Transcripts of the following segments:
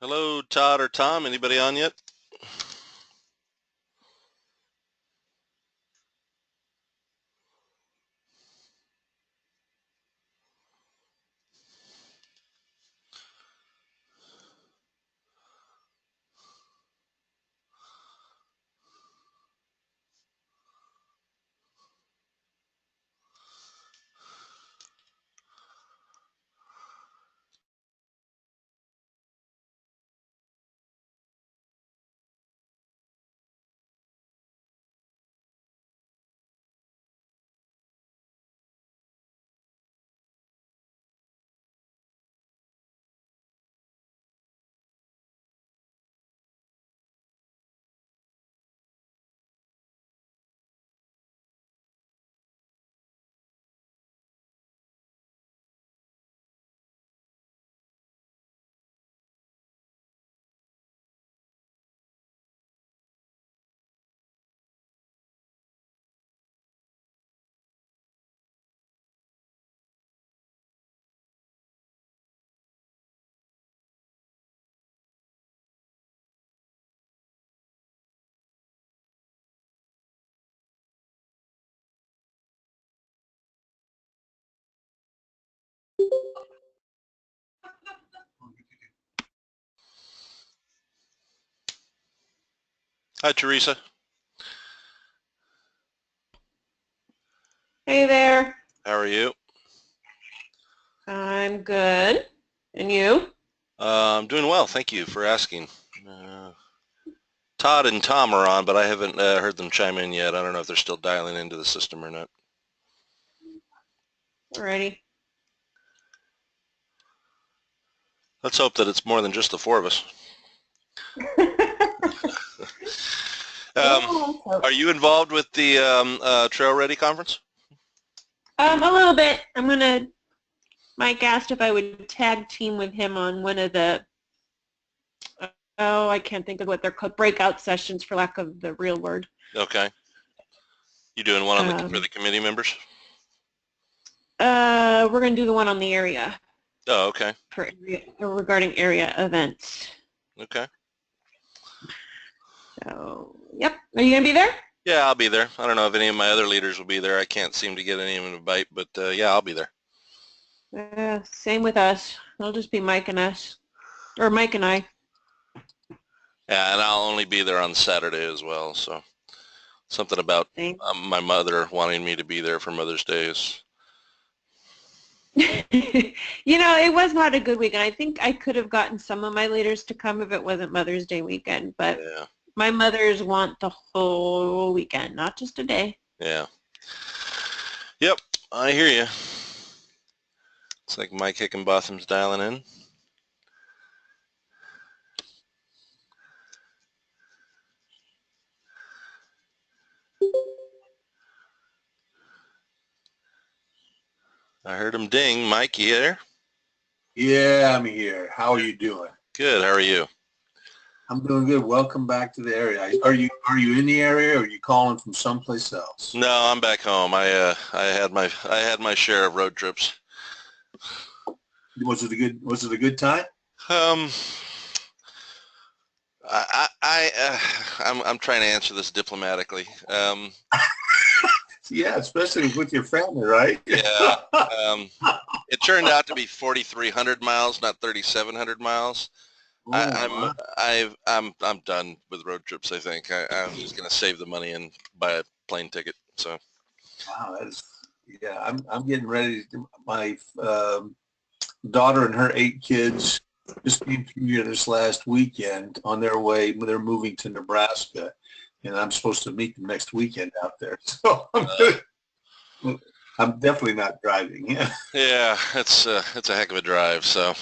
Hello, Todd or Tom. Anybody on yet? Hi, Teresa. Hey there. How are you? I'm good. And you? I'm doing well. Thank you for asking. Todd and Tom are on, but I haven't heard them chime in yet. I don't know if they're still dialing into the system or not. Alrighty. Let's hope that it's more than just the four of us. Are you involved with the Trail Ready conference? A little bit. Mike asked if I would tag team with him on one of the, I can't think of what they're called, breakout sessions for lack of the real word. Okay. You doing one on for the committee members? We're going to do the one on the area. Oh, okay. Regarding area events. Okay. So, yep. Are you going to be there? Yeah, I'll be there. I don't know if any of my other leaders will be there. I can't seem to get any of them to bite, but yeah, I'll be there. Same with us. It'll just be Mike and us. Or Mike and I. Yeah, and I'll only be there on Saturday as well, so something about my mother wanting me to be there for Mother's Day is... It was not a good weekend. I think I could have gotten some of my leaders to come if it wasn't Mother's Day weekend, but yeah. My mothers want the whole weekend, not just a day. Yeah. Yep, I hear you. It's like Mike Hickenbotham's dialing in. I heard him ding. Mike, you there? Yeah, I'm here. How are you doing? Good. How are you? I'm doing good. Welcome back to the area. Are you in the area, or are you calling from someplace else? No, I'm back home. I had my share of road trips. Was it a good time? I'm trying to answer this diplomatically. Yeah, especially with your family, right? Yeah. It turned out to be 4,300 miles, not 3,700 miles. Oh, I'm done with road trips. I think I'm just gonna save the money and buy a plane ticket. So. Wow, I'm getting ready. My daughter and her 8 kids just came through here this last weekend on their way. They're moving to Nebraska, and I'm supposed to meet them next weekend out there. So I'm definitely not driving. Yeah, it's a heck of a drive. So,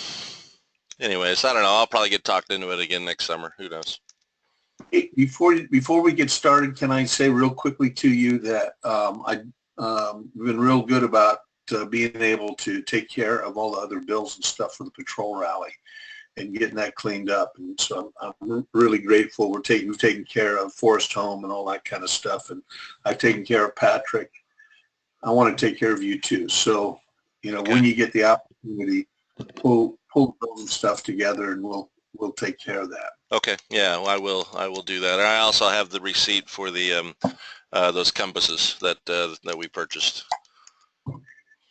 anyways, I don't know. I'll probably get talked into it again next summer. Who knows? Hey, before we get started, can I say real quickly to you that I've been real good about being able to take care of all the other bills and stuff for the patrol rally and getting that cleaned up. And so I'm really grateful. We've taken care of Forest Home and all that kind of stuff. And I've taken care of Patrick. I want to take care of you too. So, okay. When you get the opportunity, pull those stuff together, and we'll we'll take care of that. Okay. Yeah, well, I will do that. I also have the receipt for the those compasses that that we purchased.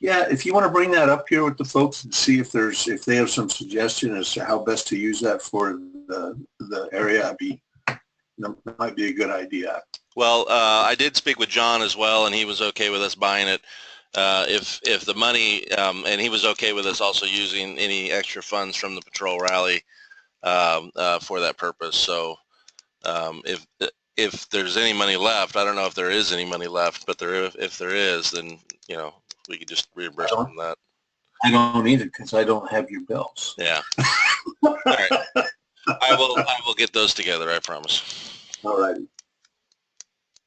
Yeah, if you want to bring that up here with the folks and see if they have some suggestion as to how best to use that for the area, that might be a good idea. Well, I did speak with John as well, and he was okay with us buying it. If the money, and he was okay with us also using any extra funds from the patrol rally for that purpose. So if there's any money left, I don't know if there is any money left, but if there is, then we could just reimburse from that. I don't either because I don't have your bills. Yeah. All right. I will get those together. I promise. All right.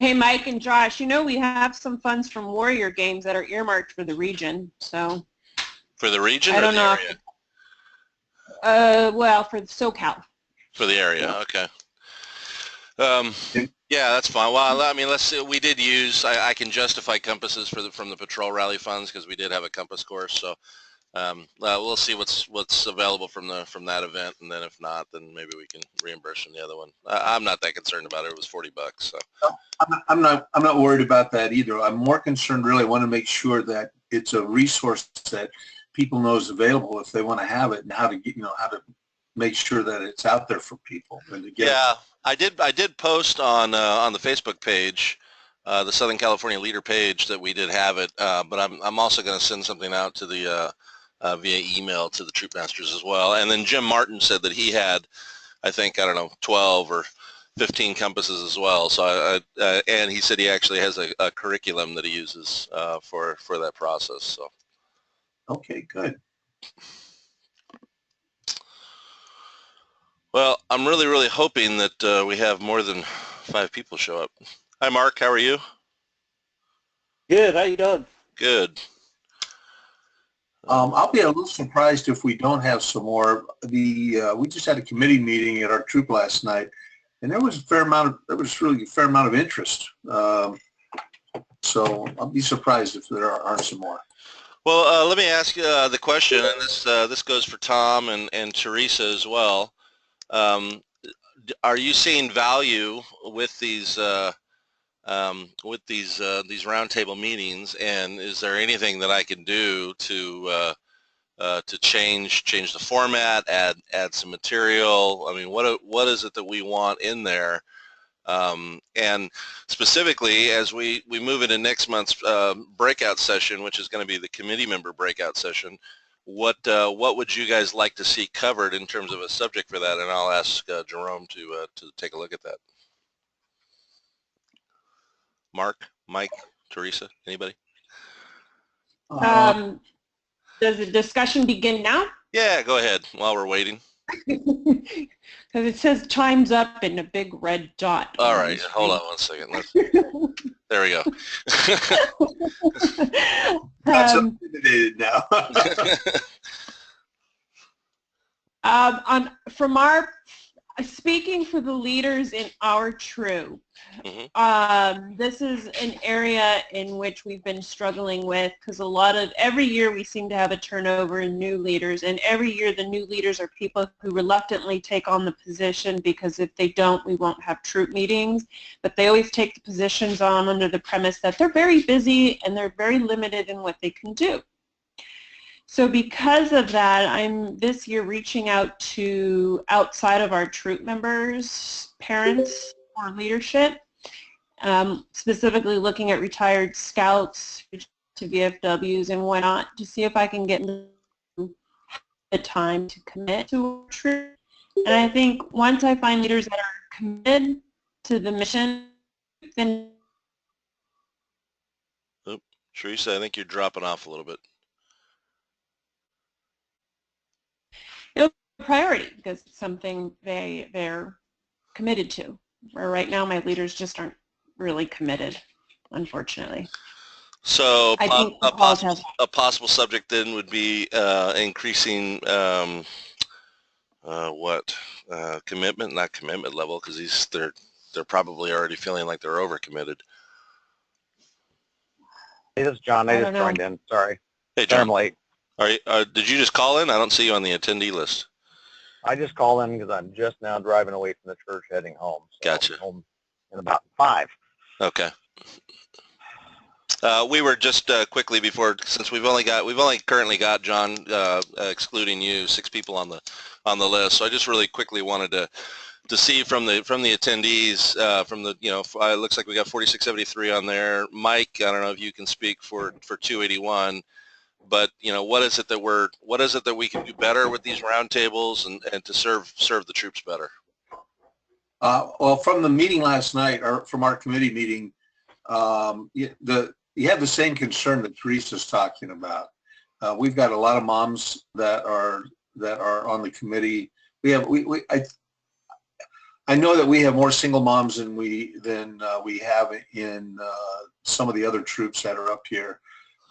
Hey, Mike and Josh, we have some funds from Warrior Games that are earmarked for the region. So for the region, I don't know. Well, for the SoCal. For the area, okay. Yeah, that's fine. Well, I mean, let's see. We did use. I can justify compasses from the patrol rally funds because we did have a compass course. So we'll see what's available from that event, and then if not, then maybe we can reimburse from the other one. I'm not that concerned about it. It was $40. So I'm not worried about that either. I'm more concerned. Really, I want to make sure that it's a resource that people know is available if they want to have it, and how to get how to make sure that it's out there for people. And to get I did post on the Facebook page, the Southern California Leader page, that we did have it, but I'm also going to send something out to the via email to the troop masters as well. And then Jim Martin said that he had, I think, I don't know, 12 or 15 compasses as well. So and he said he actually has a curriculum that he uses for that process. So okay, good. Well, I'm really, really hoping that we have more than 5 people show up. Hi, Mark. How are you? Good. How you doing? Good. I'll be a little surprised if we don't have some more. We just had a committee meeting at our troop last night, and there was really a fair amount of interest. So I'll be surprised if there aren't some more. Well, let me ask you the question, and this goes for Tom and Teresa as well. Are you seeing value with these roundtable meetings, and is there anything that I can do to change the format, add some material? I mean, what is it that we want in there? And specifically, as we move into next month's breakout session, which is going to be the committee member breakout session, what would you guys like to see covered in terms of a subject for that? And I'll ask Jerome to take a look at that. Mark, Mike, Teresa, anybody? Does the discussion begin now? Yeah, go ahead while we're waiting. Because it says time's up in a big red dot. All right, hold on one second. There we go. That's intimidated now. Speaking for the leaders in our troop, this is an area in which we've been struggling with because every year we seem to have a turnover in new leaders, and every year the new leaders are people who reluctantly take on the position because if they don't, we won't have troop meetings, but they always take the positions on under the premise that they're very busy and they're very limited in what they can do. So because of that, I'm this year reaching out to outside of our troop members, parents, or leadership, specifically looking at retired scouts to VFWs and whatnot to see if I can get the time to commit to a troop. And I think once I find leaders that are committed to the mission, then... Oh, Teresa, I think you're dropping off a little bit. It'll be a priority because it's something they're committed to. Where right now my leaders just aren't really committed, unfortunately. So a possible subject then would be increasing commitment, not commitment level, because they're probably already feeling like they're overcommitted. Hey, this is John. I just joined in. Sorry. Hey, John. I'm late. Did you just call in? I don't see you on the attendee list. I just call in because I'm just now driving away from the church heading home. So Gotcha. I'll be home in about 5. Okay. We were just quickly before, since we've only currently got, John, excluding you, 6 people on the list. So I just really quickly wanted to see from the attendees, it looks like we got 4673 on there. Mike, I don't know if you can speak for 281, but what is it that we can do better with these roundtables and to serve the troops better? Well, from the meeting last night, or from our committee meeting, you have the same concern that Teresa's talking about. We've got a lot of moms that are on the committee. I know that we have more single moms than we have in some of the other troops that are up here,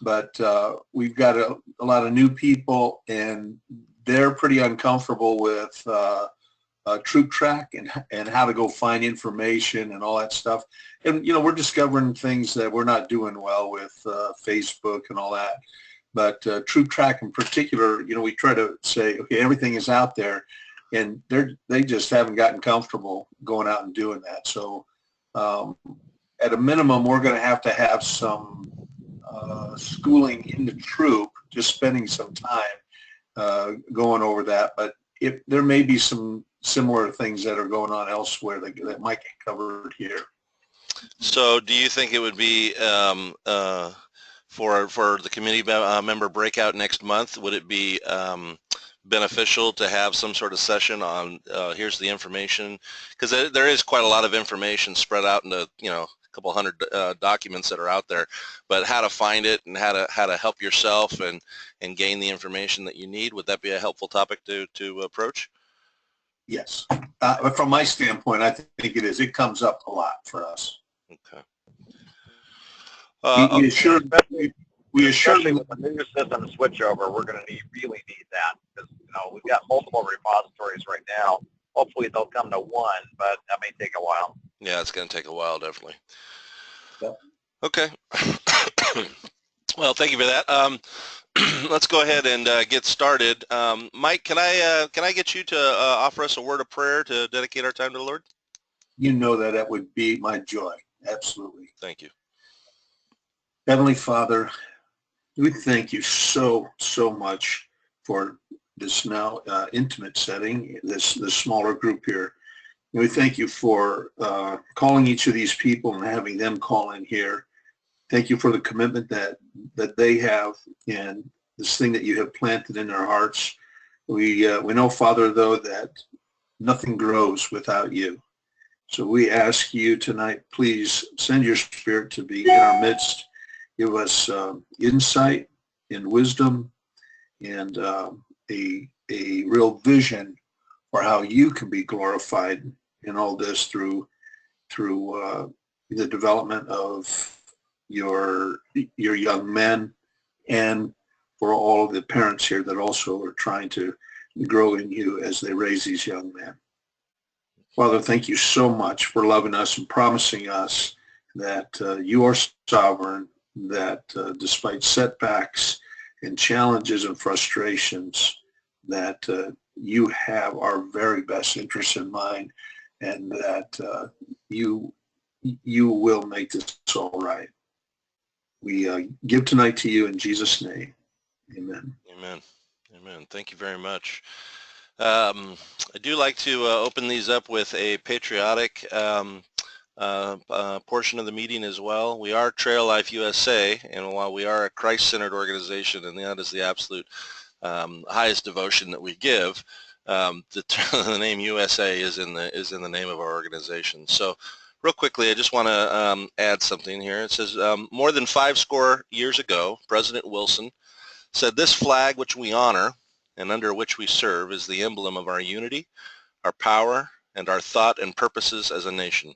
but we've got a lot of new people, and they're pretty uncomfortable with Troop Track and how to go find information and all that stuff. And we're discovering things that we're not doing well with Facebook and all that. But Troop Track in particular, we try to say, okay, everything is out there, and they just haven't gotten comfortable going out and doing that. So at a minimum, we're going to have some schooling in the troop, just spending some time going over that. But if there may be some similar things that are going on elsewhere that might get covered here. So do you think it would be for the committee member breakout next month, would it be beneficial to have some sort of session on here's the information? Because there is quite a lot of information spread out into a couple hundred documents that are out there, but how to find it and how to help yourself and gain the information that you need, would that be a helpful topic to approach? Yes. From my standpoint, I think it is. It comes up a lot for us. Okay. We assure Especially with the new system switchover, we're going to really need that, because we've got multiple repositories right now. Hopefully they'll come to one, but that may take a while. Yeah, it's going to take a while, definitely. Yep. Okay. Well, thank you for that. Let's go ahead and get started. Mike, can I get you to offer us a word of prayer to dedicate our time to the Lord? That would be my joy. Absolutely. Thank you. Heavenly Father, we thank you so much for this now intimate setting, this smaller group here. And we thank you for calling each of these people and having them call in here. Thank you for the commitment that they have and this thing that you have planted in their hearts. We know, Father, though, that nothing grows without you. So we ask you tonight, please send your Spirit to be in our midst. Give us insight and wisdom and a real vision for how you can be glorified in all this through the development of your young men, and for all of the parents here that also are trying to grow in you as they raise these young men. Father, thank you so much for loving us and promising us that you are sovereign, that despite setbacks and challenges and frustrations, that you have our very best interests in mind, and that you will make this all right. We give tonight to you in Jesus' name. Amen. Amen. Amen. Thank you very much. I do like to open these up with a patriotic portion of the meeting as well. We are Trail Life USA, and while we are a Christ-centered organization, and that is the absolute highest devotion that we give, the name USA is in the name of our organization. So real quickly, I just want to add something here. It says, more than 50 years ago, President Wilson said, "This flag which we honor and under which we serve is the emblem of our unity, our power, and our thought and purposes as a nation.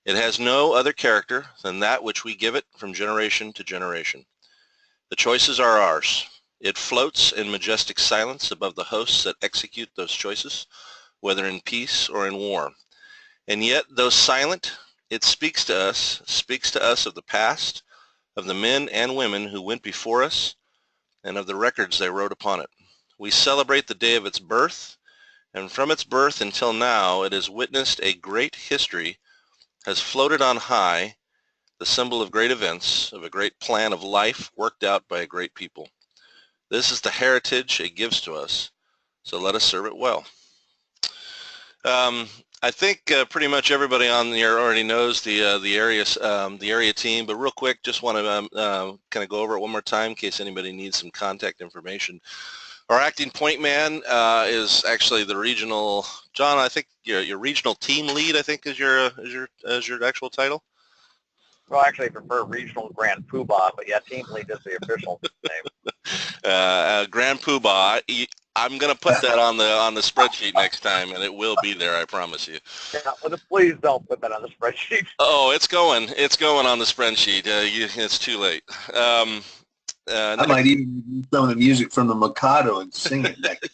It has no other character than that which we give it from generation to generation. The choices are ours. It floats in majestic silence above the hosts that execute those choices, whether in peace or in war. And yet, though silent, it speaks to us of the past, of the men and women who went before us, and of the records they wrote upon it. We celebrate the day of its birth and from its birth until now it has witnessed a great history, has floated on high, the symbol of great events, of a great plan of life worked out by a great people. This is the heritage it gives to us, so let us serve it well. I think pretty much everybody on here already knows the area team, but real quick, just want to kind of go over it one more time in case anybody needs some contact information. Our acting point man is actually the regional, John, I think your regional team lead, I think is your actual title. Well, actually, I prefer regional grand poobah, but yeah, team lead is the official name. Grand poobah. I'm going to put that on the spreadsheet next time, and it will be there, I promise you. Yeah, well, please don't put that on the spreadsheet. Oh, it's going on the spreadsheet. It's too late. I might even use some of the music from the Mikado and sing it next.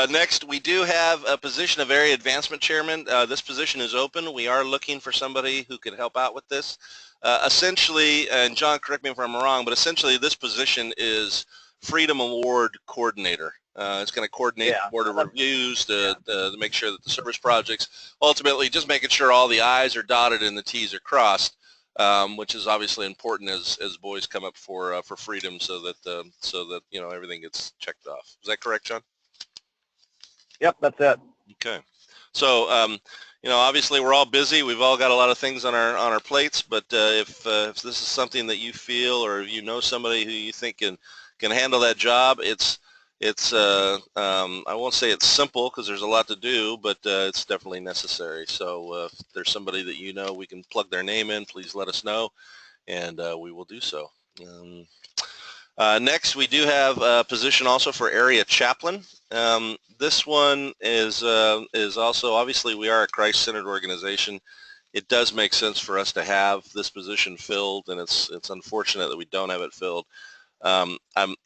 Next, we do have a position of area advancement chairman. This position is open. We are looking for somebody who could help out with this. Essentially, and John, correct me if I'm wrong, but essentially this position is Freedom Award coordinator. It's going to coordinate the board of reviews to make sure that the service projects, ultimately just making sure all the I's are dotted and the T's are crossed, which is obviously important as boys come up for freedom, so that you know, everything gets checked off. Is that correct, John? Yep, that's it. Okay. So you know, obviously we're all busy. We've all got a lot of things on our plates, but if this is something that you feel, or you know somebody who you think can handle that job, it's I won't say it's simple because there's a lot to do, but it's definitely necessary. So if there's somebody that you know we can plug their name in, please let us know, and we will do so. Next, we do have a position also for area chaplain. This one is also, obviously we are a Christ-centered organization. It does make sense for us to have this position filled, and it's unfortunate that we don't have it filled. I'm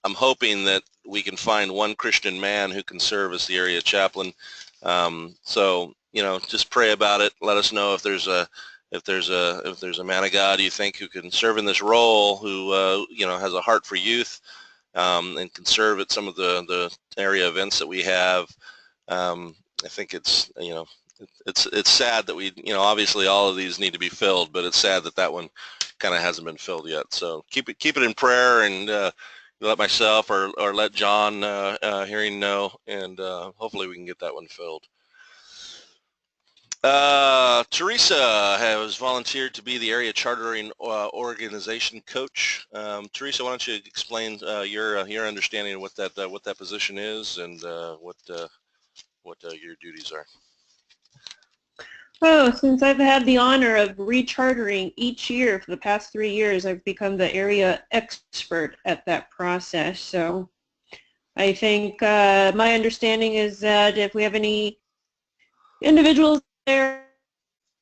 hoping that we can find one Christian man who can serve as the area chaplain. So you know, just pray about it. Let us know if there's a man of God you think who can serve in this role, who you know, has a heart for youth, and can serve at some of the area events that we have. I think it's, you know, it's sad that we, you know, obviously all of these need to be filled, but it's sad that that one kind of hasn't been filled yet. So keep it in prayer, and let myself or let John Hearing know, and hopefully we can get that one filled. Teresa has volunteered to be the area chartering organization coach. Teresa, why don't you explain your understanding of what that position is, and what your duties are? Oh, since I've had the honor of rechartering each year for the past 3 years, I've become the area expert at that process. So I think my understanding is that if we have any individuals there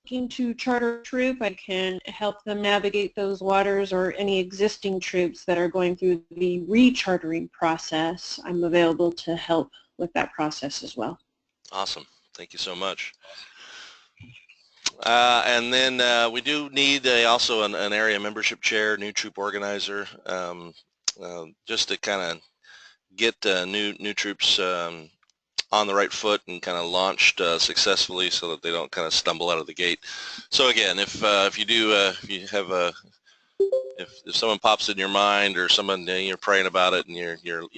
looking to charter a troop, I can help them navigate those waters, or any existing troops that are going through the rechartering process. I'm available to help with that process as well. Awesome. Thank you so much. And then we do need also an area membership chair, new troop organizer, just to kind of get new troops on the right foot and kind of launched successfully, so that they don't kind of stumble out of the gate. So again, if you do, if you have if someone pops in your mind, or someone you're praying about it and you're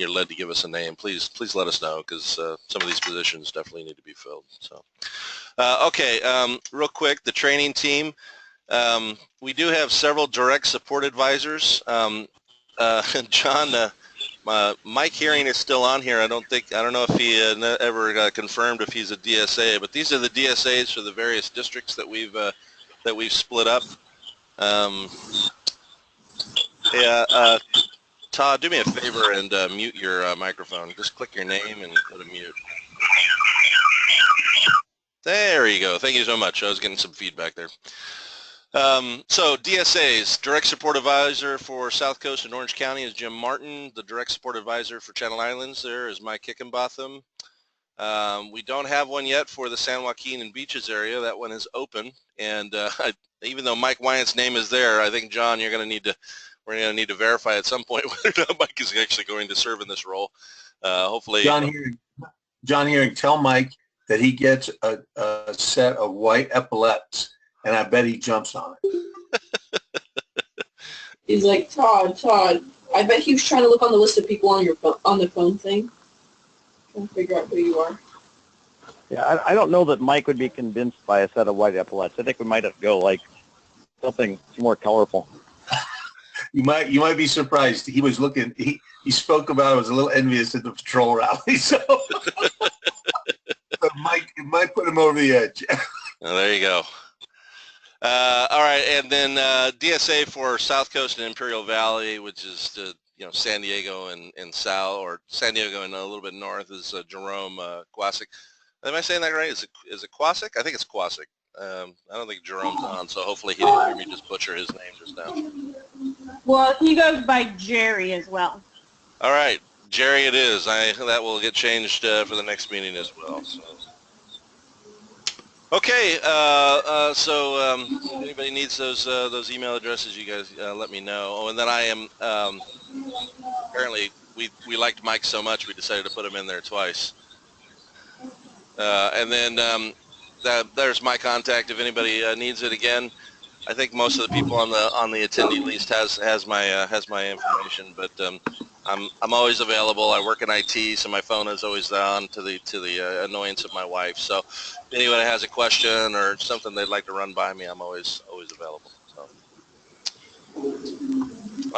led to give us a name, please let us know, because some of these positions definitely need to be filled. So okay, real quick, the training team. We do have several direct support advisors. John, Mike Hearing is still on here. I don't know if he ever confirmed if he's a DSA, but these are the DSAs for the various districts that we've split up. Yeah, Todd, do me a favor and mute your microphone. Just click your name and go to mute. There you go. Thank you so much. I was getting some feedback there. So DSAs, Direct Support Advisor for South Coast and Orange County is Jim Martin. The Direct Support Advisor for Channel Islands there is Mike Hickenbotham. We don't have one yet for the San Joaquin and Beaches area. That one is open, and even though Mike Wyant's name is there, I think, John, we're going to need to verify at some point whether or not Mike is actually going to serve in this role. Hopefully. John Hearing. John Herring, tell Mike that he gets a set of white epaulets, and I bet he jumps on it. He's like, Todd. I bet he was trying to look on the list of people on your on the phone thing, trying to figure out who you are. Yeah, I don't know that Mike would be convinced by a set of white epaulets. I think we might have to go like something more colorful. You might be surprised. He was looking. He spoke about. I was a little envious at the patrol rally. So, but Mike, it might put him over the edge. Well, there you go. All right, and then DSA for South Coast and Imperial Valley, which is San Diego and South, or San Diego and a little bit north, is Jerome Kwasik. Am I saying that right? Is it Kwasik? I think it's Kwasik. I don't think Jerome's on, so hopefully he didn't hear me just butcher his name just now. Well, he goes by Jerry as well. All right, Jerry it is. That will get changed for the next meeting as well. So. Okay, so if anybody needs those email addresses, you guys let me know. Oh, and then I am apparently we liked Mike so much we decided to put him in there twice. And then there's my contact if anybody needs it again. I think most of the people on the attendee list has my information, but I'm always available. I work in IT, so my phone is always on to the annoyance of my wife. So if anybody has a question or something they'd like to run by me, I'm always available. So.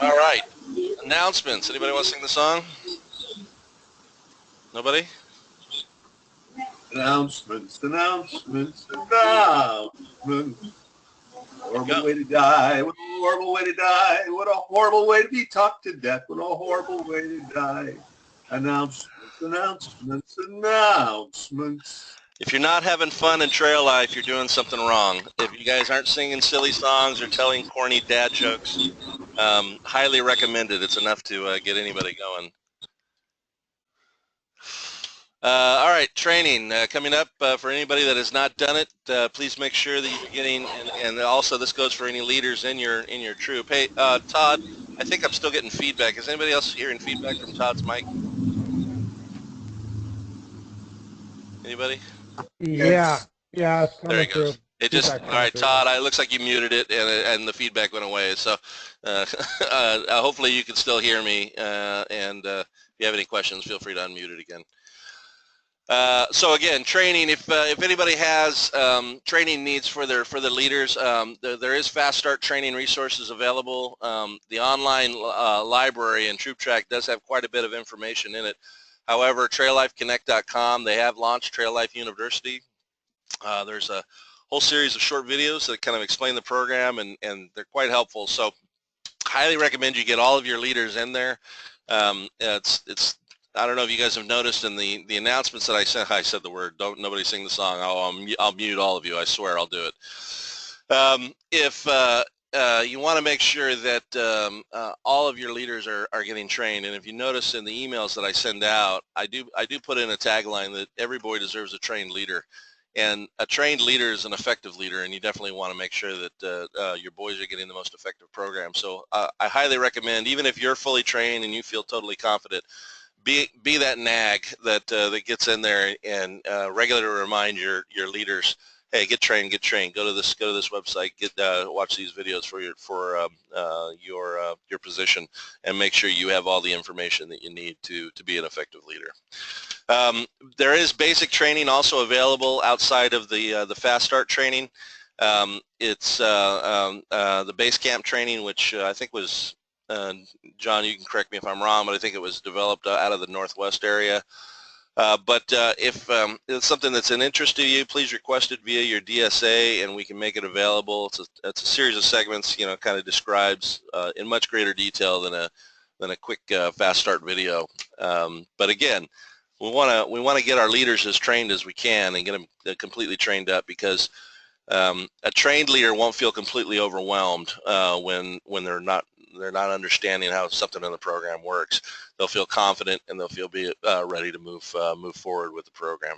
All right, announcements. Anybody want to sing the song? Nobody? Announcements. Horrible way to die. What a horrible way to die. What a horrible way to be talked to death. What a horrible way to die. Announcements. If you're not having fun in trail life, you're doing something wrong. If you guys aren't singing silly songs or telling corny dad jokes, highly recommended. It's enough to get anybody going. All right, training coming up for anybody that has not done it. Please make sure that you're getting, and also this goes for any leaders in your troop. Hey, Todd, I think I'm still getting feedback. Is anybody else hearing feedback from Todd's mic? Anybody? Yeah, it's coming there he goes. through. It just all right, Todd. It looks like you muted it, and the feedback went away. So hopefully you can still hear me. And if you have any questions, feel free to unmute it again. So again, training. If anybody has training needs for their leaders, there is fast start training resources available. The online library and Troop Track does have quite a bit of information in it. However, traillifeconnect.com, they have launched Trail Life University. There's a whole series of short videos that kind of explain the program, and they're quite helpful. So highly recommend you get all of your leaders in there. It's I don't know if you guys have noticed in the announcements that I said the word, don't nobody sing the song. I'll mute all of you. I swear I'll do it. If you want to make sure that all of your leaders are getting trained, and if you notice in the emails that I send out, I do put in a tagline that every boy deserves a trained leader. And a trained leader is an effective leader, and you definitely want to make sure that your boys are getting the most effective program. So I highly recommend, even if you're fully trained and you feel totally confident, be that nag that gets in there and regularly remind your leaders, hey, get trained. Go to this website. Watch these videos for your position, and make sure you have all the information that you need to be an effective leader. There is basic training also available outside of the fast start training. It's the base camp training, which I think was John, you can correct me if I'm wrong, but I think it was developed out of the Northwest area. But if it's something that's an interest to you, please request it via your DSA, and we can make it available. It's a series of segments, kind of describes in much greater detail than a quick fast start video. But again, we want to get our leaders as trained as we can and get them completely trained up, because a trained leader won't feel completely overwhelmed when they're not understanding how something in the program works. They'll feel confident, and they'll feel ready to move forward with the program.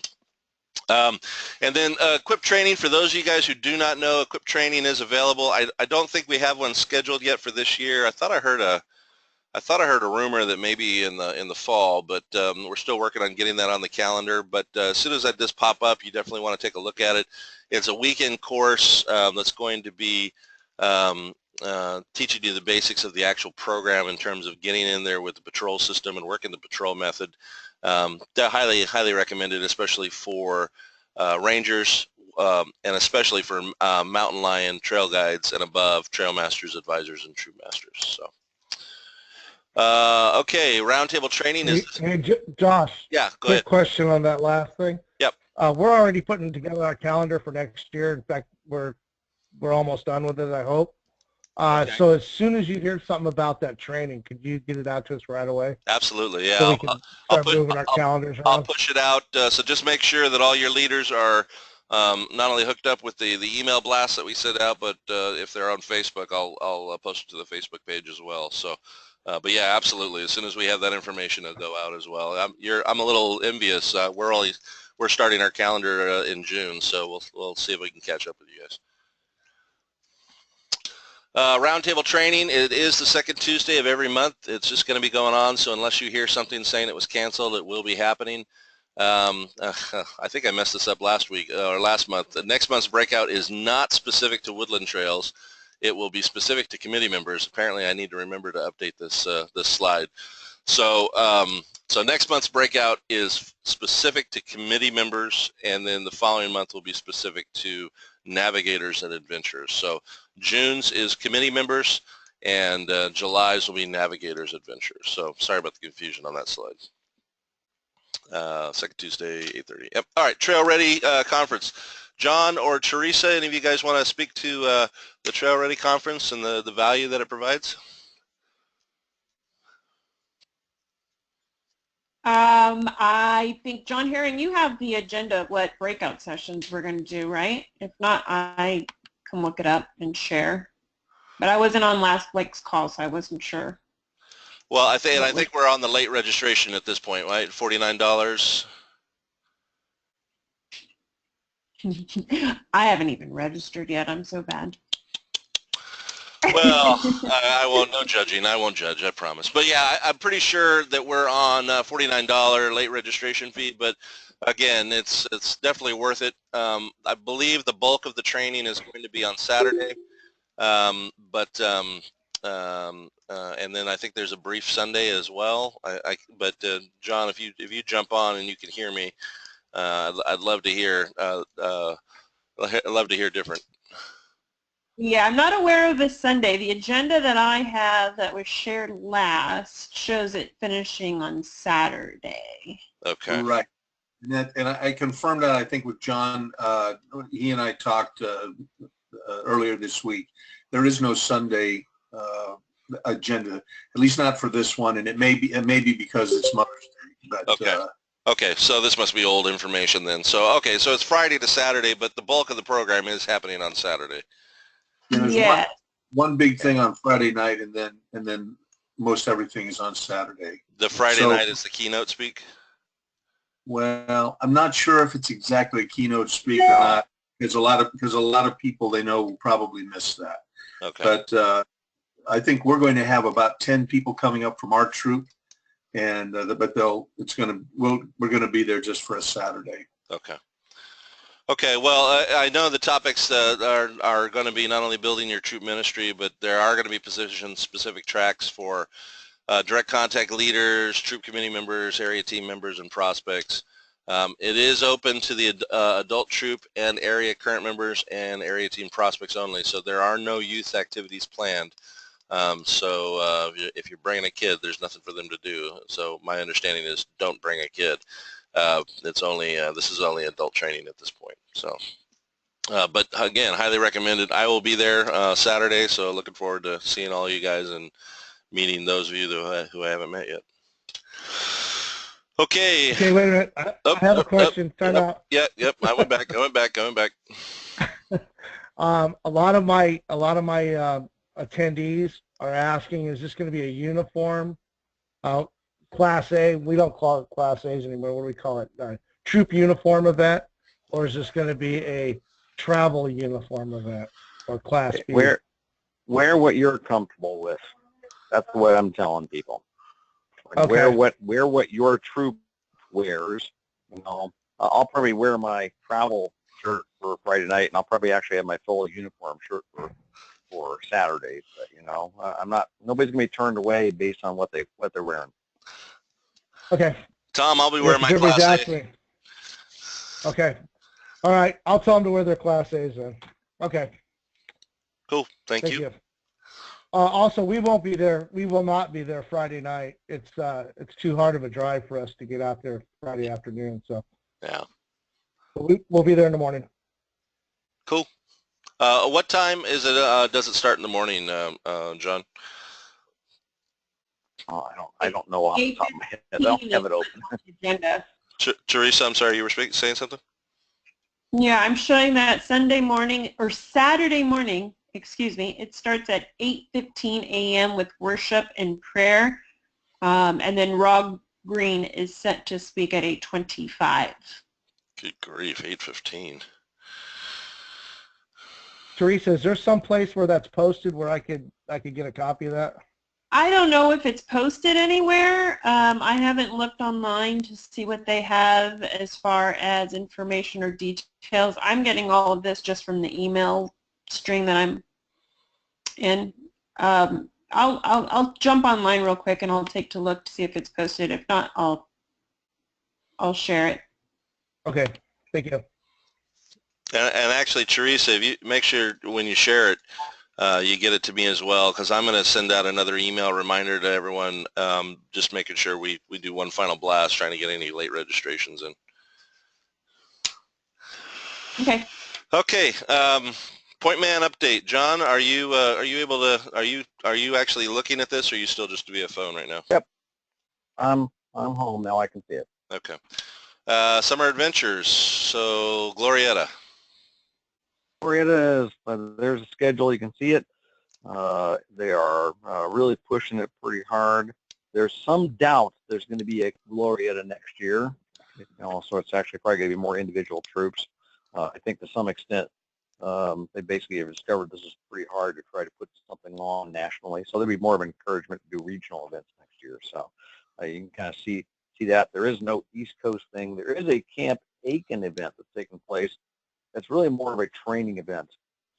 And then equip training, for those of you guys who do not know, equip training is available. I don't think we have one scheduled yet for this year. I thought I heard I thought I heard a rumor that maybe in the fall, but we're still working on getting that on the calendar. But as soon as that does pop up, you definitely want to take a look at it. It's a weekend course that's going to be teaching you the basics of the actual program in terms of getting in there with the patrol system and working the patrol method. Highly recommended, especially for rangers and especially for mountain lion trail guides and above, trail masters, advisors, and troop masters. So. Okay, roundtable training is. Hey, Josh. Yeah, go quick ahead. Question on that last thing. Yep. We're already putting together our calendar for next year. In fact, we're almost done with it, I hope. Okay. So as soon as you hear something about that training, could you get it out to us right away? Absolutely, yeah. So we can start moving our calendars around. I'll push it out. So just make sure that all your leaders are not only hooked up with the email blast that we send out, but if they're on Facebook, I'll post it to the Facebook page as well. So. But yeah, absolutely. As soon as we have that information, it'll go out as well. I'm a little envious. We're starting our calendar in June, so we'll see if we can catch up with you guys. Roundtable training. It is the second Tuesday of every month. It's just going to be going on. So unless you hear something saying it was canceled, it will be happening. I think I messed this up last week or last month. The next month's breakout is not specific to woodland trails. It will be specific to committee members. Apparently, I need to remember to update this this slide. So, so next month's breakout is specific to committee members, and then the following month will be specific to navigators and adventurers. So, June's is committee members, and July's will be navigators, adventurers. So, sorry about the confusion on that slide. Second Tuesday, 8:30. Yep. All right, Trail Ready Conference. John or Teresa, any of you guys want to speak to the Trail Ready Conference and the value that it provides? I think, John Herring, you have the agenda of what breakout sessions we're going to do, right? If not, I can look it up and share. But I wasn't on last week's call, so I wasn't sure. Well, I think we're on the late registration at this point, right? $49. I haven't even registered yet. I'm so bad. Well, I won't. No judging. I won't judge. I promise. But yeah, I'm pretty sure that we're on $49 late registration fee. But again, it's definitely worth it. I believe the bulk of the training is going to be on Saturday, and then I think there's a brief Sunday as well. But John, if you jump on and you can hear me. I'd love to hear. I'd love to hear different. Yeah, I'm not aware of this Sunday. The agenda that I have that was shared last shows it finishing on Saturday. Okay. Right. And I confirmed that, I think, with John. He and I talked earlier this week. There is no Sunday agenda, at least not for this one, and it may be because it's Mother's Day. But, okay. Okay, so this must be old information then. So okay, so it's Friday to Saturday, but the bulk of the program is happening on Saturday. Yeah. One big thing on Friday night, and then most everything is on Saturday. The Friday night is the keynote speak? Well, I'm not sure if it's exactly a keynote speak or not. Because a lot of people they know will probably miss that. Okay. But I think we're going to have about 10 people coming up from our troop. And but we're going to be there just for a Saturday. Okay. Okay. Well, I know the topics are going to be not only building your troop ministry, but there are going to be position-specific tracks for direct contact leaders, troop committee members, area team members, and prospects. It is open to the adult troop and area current members and area team prospects only. So there are no youth activities planned. So if you're bringing a kid, there's nothing for them to do. So my understanding is don't bring a kid. This is only adult training at this point. So, but again, highly recommended. I will be there Saturday, so looking forward to seeing all you guys and meeting those of you who I haven't met yet. Okay. Okay, wait a minute. I have a question. Time out. Yep. I went back. Going back. A lot of my attendees are asking, is this going to be a uniform Class A? We don't call it Class A's anymore. What do we call it? Troop uniform event, or is this going to be a travel uniform event or Class B? Wear what you're comfortable with. That's the way I'm telling people. Okay. Wear what your troop wears. You know, I'll probably wear my travel shirt for Friday night, and I'll probably actually have my full uniform shirt for Saturday. But you know, I'm not. Nobody's gonna be turned away based on what they're wearing. Okay. Tom, I'll be wearing my Everybody's Class asked me. Okay. All right. I'll tell them to wear their Class A's then. Okay. Cool. Thank you. Also, we won't be there. We will not be there Friday night. It's too hard of a drive for us to get out there Friday afternoon. So Yeah. we'll be there in the morning. Cool. What time is it? Does it start in the morning, John? I don't know off the top of my head. I don't have it open. Agenda. Teresa, I'm sorry, you were saying something? Yeah, I'm showing that Sunday morning or Saturday morning, excuse me. It starts at 8:15 a.m. with worship and prayer, and then Rob Green is set to speak at 8:25. Good grief, 8:15. Teresa, is there some place where that's posted where I could get a copy of that? I don't know if it's posted anywhere. I haven't looked online to see what they have as far as information or details. I'm getting all of this just from the email string that I'm in. I'll jump online real quick and I'll take a look to see if it's posted. If not, I'll share it. Okay, thank you. And actually, Teresa, if you make sure when you share it, you get it to me as well, because I'm going to send out another email reminder to everyone, just making sure we do one final blast, trying to get any late registrations in. Okay. Okay. Point man update. John, are you able to? Are you actually looking at this, or are you still just via phone right now? Yep. I'm home now. I can see it. Okay. Summer adventures. So Glorietta. Glorietta is there's a schedule. You can see it. They are really pushing it pretty hard. There's some doubt there's going to be a Glorietta next year. You know, so it's actually probably going to be more individual troops. I think to some extent they basically have discovered this is pretty hard to try to put something on nationally. So there'll be more of an encouragement to do regional events next year. So you can kind of see that. There is no East Coast thing. There is a Camp Aiken event that's taking place. It's really more of a training event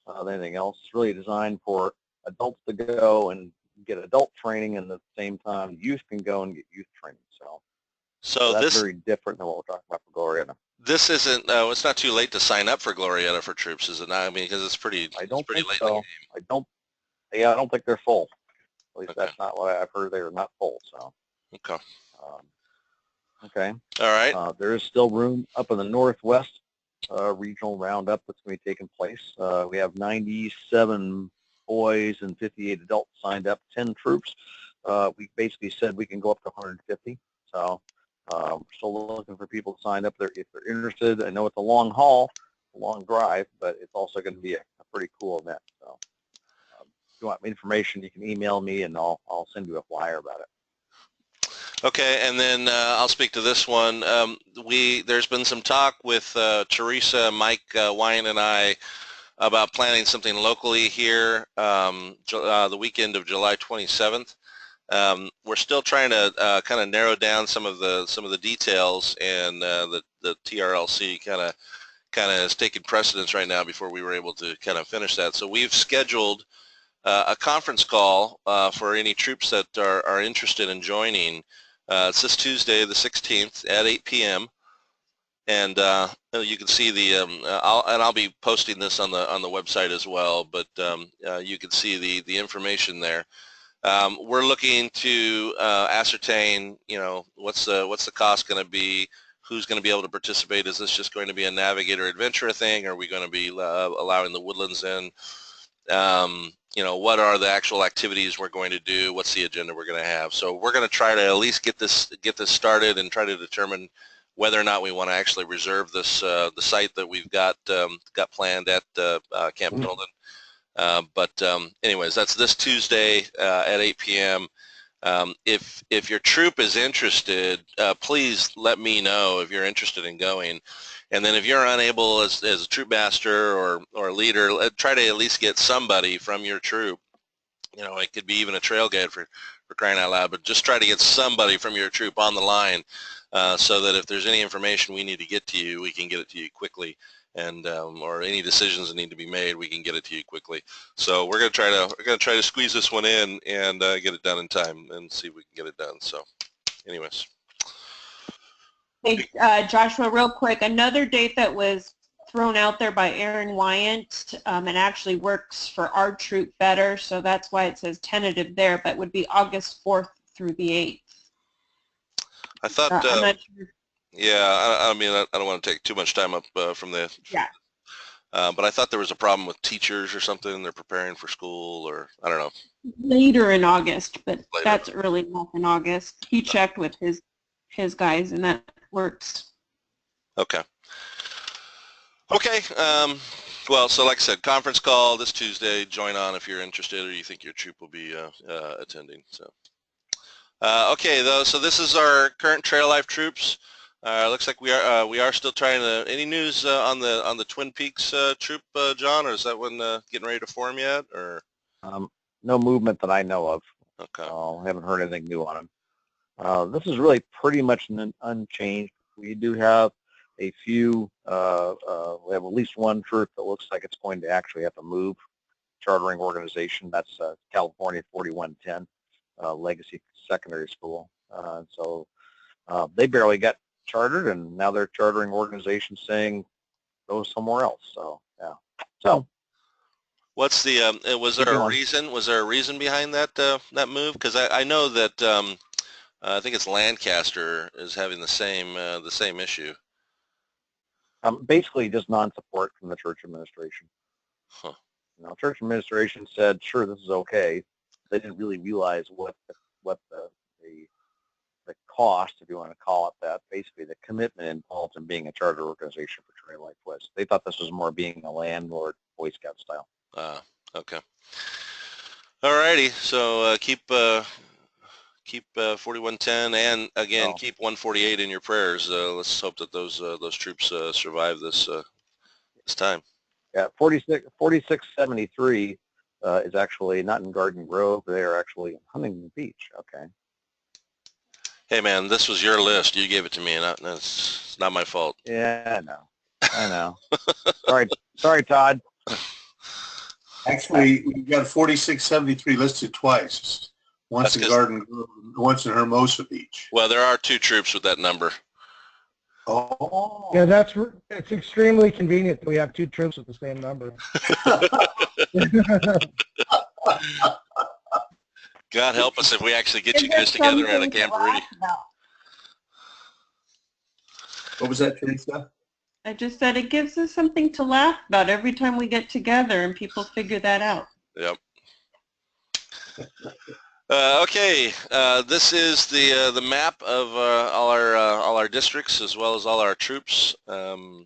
than anything else. It's really designed for adults to go and get adult training, and at the same time, youth can go and get youth training. So that's very different than what we're talking about for Glorietta. This isn't. It's not too late to sign up for Glorietta for troops, is it not? I mean, because it's pretty. I don't pretty think late so. in the game. I don't think they're full. At least Okay. that's not what I've heard. They're not full. So. Okay. Okay. All right. There is still room up in the Northwest regional roundup that's going to be taking place. We have 97 boys and 58 adults signed up, 10 troops. We basically said we can go up to 150. So we're still looking for people to sign up there if they're interested. I know it's a long haul, a long drive, but it's also going to be a pretty cool event. So if you want information, you can email me and I'll send you a flyer about it. Okay, and then I'll speak to this one. There's been some talk with Teresa, Mike, Wine, and I about planning something locally here the weekend of July 27th. We're still trying to kind of narrow down some of the details, and the TRLC kind of is taking precedence right now before we were able to kind of finish that. So we've scheduled a conference call for any troops that are interested in joining. It's this Tuesday, the 16th, at 8 p.m. And you can see I'll be posting this on the website as well. But you can see the information there. We're looking to ascertain, what's the cost going to be, who's going to be able to participate. Is this just going to be a navigator adventure thing? Are we going to be allowing the woodlands in? What are the actual activities we're going to do? What's the agenda we're going to have? So we're going to try to at least get this started and try to determine whether or not we want to actually reserve this the site that we've got planned at Camp Pendleton. But anyways, that's this Tuesday at 8 p.m. If your troop is interested, please let me know if you're interested in going. And then if you're unable as a troop master or leader, try to at least get somebody from your troop it could be even a trail guide for crying out loud, but just try to get somebody from your troop on the line so that if there's any information we need to get to you, we can get it to you quickly, and or any decisions that need to be made, we can get it to you quickly. So we're gonna try to squeeze this one in and get it done in time and see if we can get it done. So, anyways. Hey, Joshua, real quick, another date that was thrown out there by Aaron Wyant and actually works for our troop better, so that's why it says tentative there, but would be August 4th through the 8th. I thought, I'm not sure. yeah, I mean, I don't want to take too much time up from the, Yeah. But I thought there was a problem with teachers or something. They're preparing for school, or I don't know. Later in August, but Later. that's early enough in August. He checked with his guys, and that works. Okay. Okay. Well, so like I said, conference call this Tuesday. Join on if you're interested or you think your troop will be attending. So, okay, though. So this is our current Trail Life troops. Looks like we are still trying to. Any news on the Twin Peaks troop, John, or is that one getting ready to form yet? Or No movement that I know of. okay. I haven't heard anything new on them. This is really pretty much unchanged. We do have a few, we have at least one troop that looks like it's going to actually have to move chartering organization. That's California 4110, Legacy Secondary School. So they barely got chartered, and now they're chartering organizations saying go somewhere else. So, yeah. So what's the, was there a reason? Was there a reason behind that that move? Because I know that I think it's Lancaster is having the same issue. Basically just non-support from the church administration. Huh. Church administration said, sure, this is okay. They didn't really realize what the cost, if you want to call it that, basically the commitment involved in being a charter organization for Trail Life was. They thought this was more being a landlord, Boy Scout style. Okay. All righty. So keep 4110 and again keep 148 in your prayers. Let's hope that those troops survive this time. Yeah, 4673 is actually not in Garden Grove. They are actually in Huntington Beach. Okay. Hey man, this was your list. You gave it to me, and it's not my fault. Yeah, I know. Sorry, Todd. Actually, we've got 4673 listed twice. Once in Garden Grove, once in Hermosa Beach. Well, there are two troops with that number. Oh. Yeah, it's extremely convenient that we have two troops with the same number. God help us if we actually get you guys together at a camporee. What was that, Teresa? I just said it gives us something to laugh about every time we get together and people figure that out. Yep. Okay, this is the map of all our districts as well as all our troops. I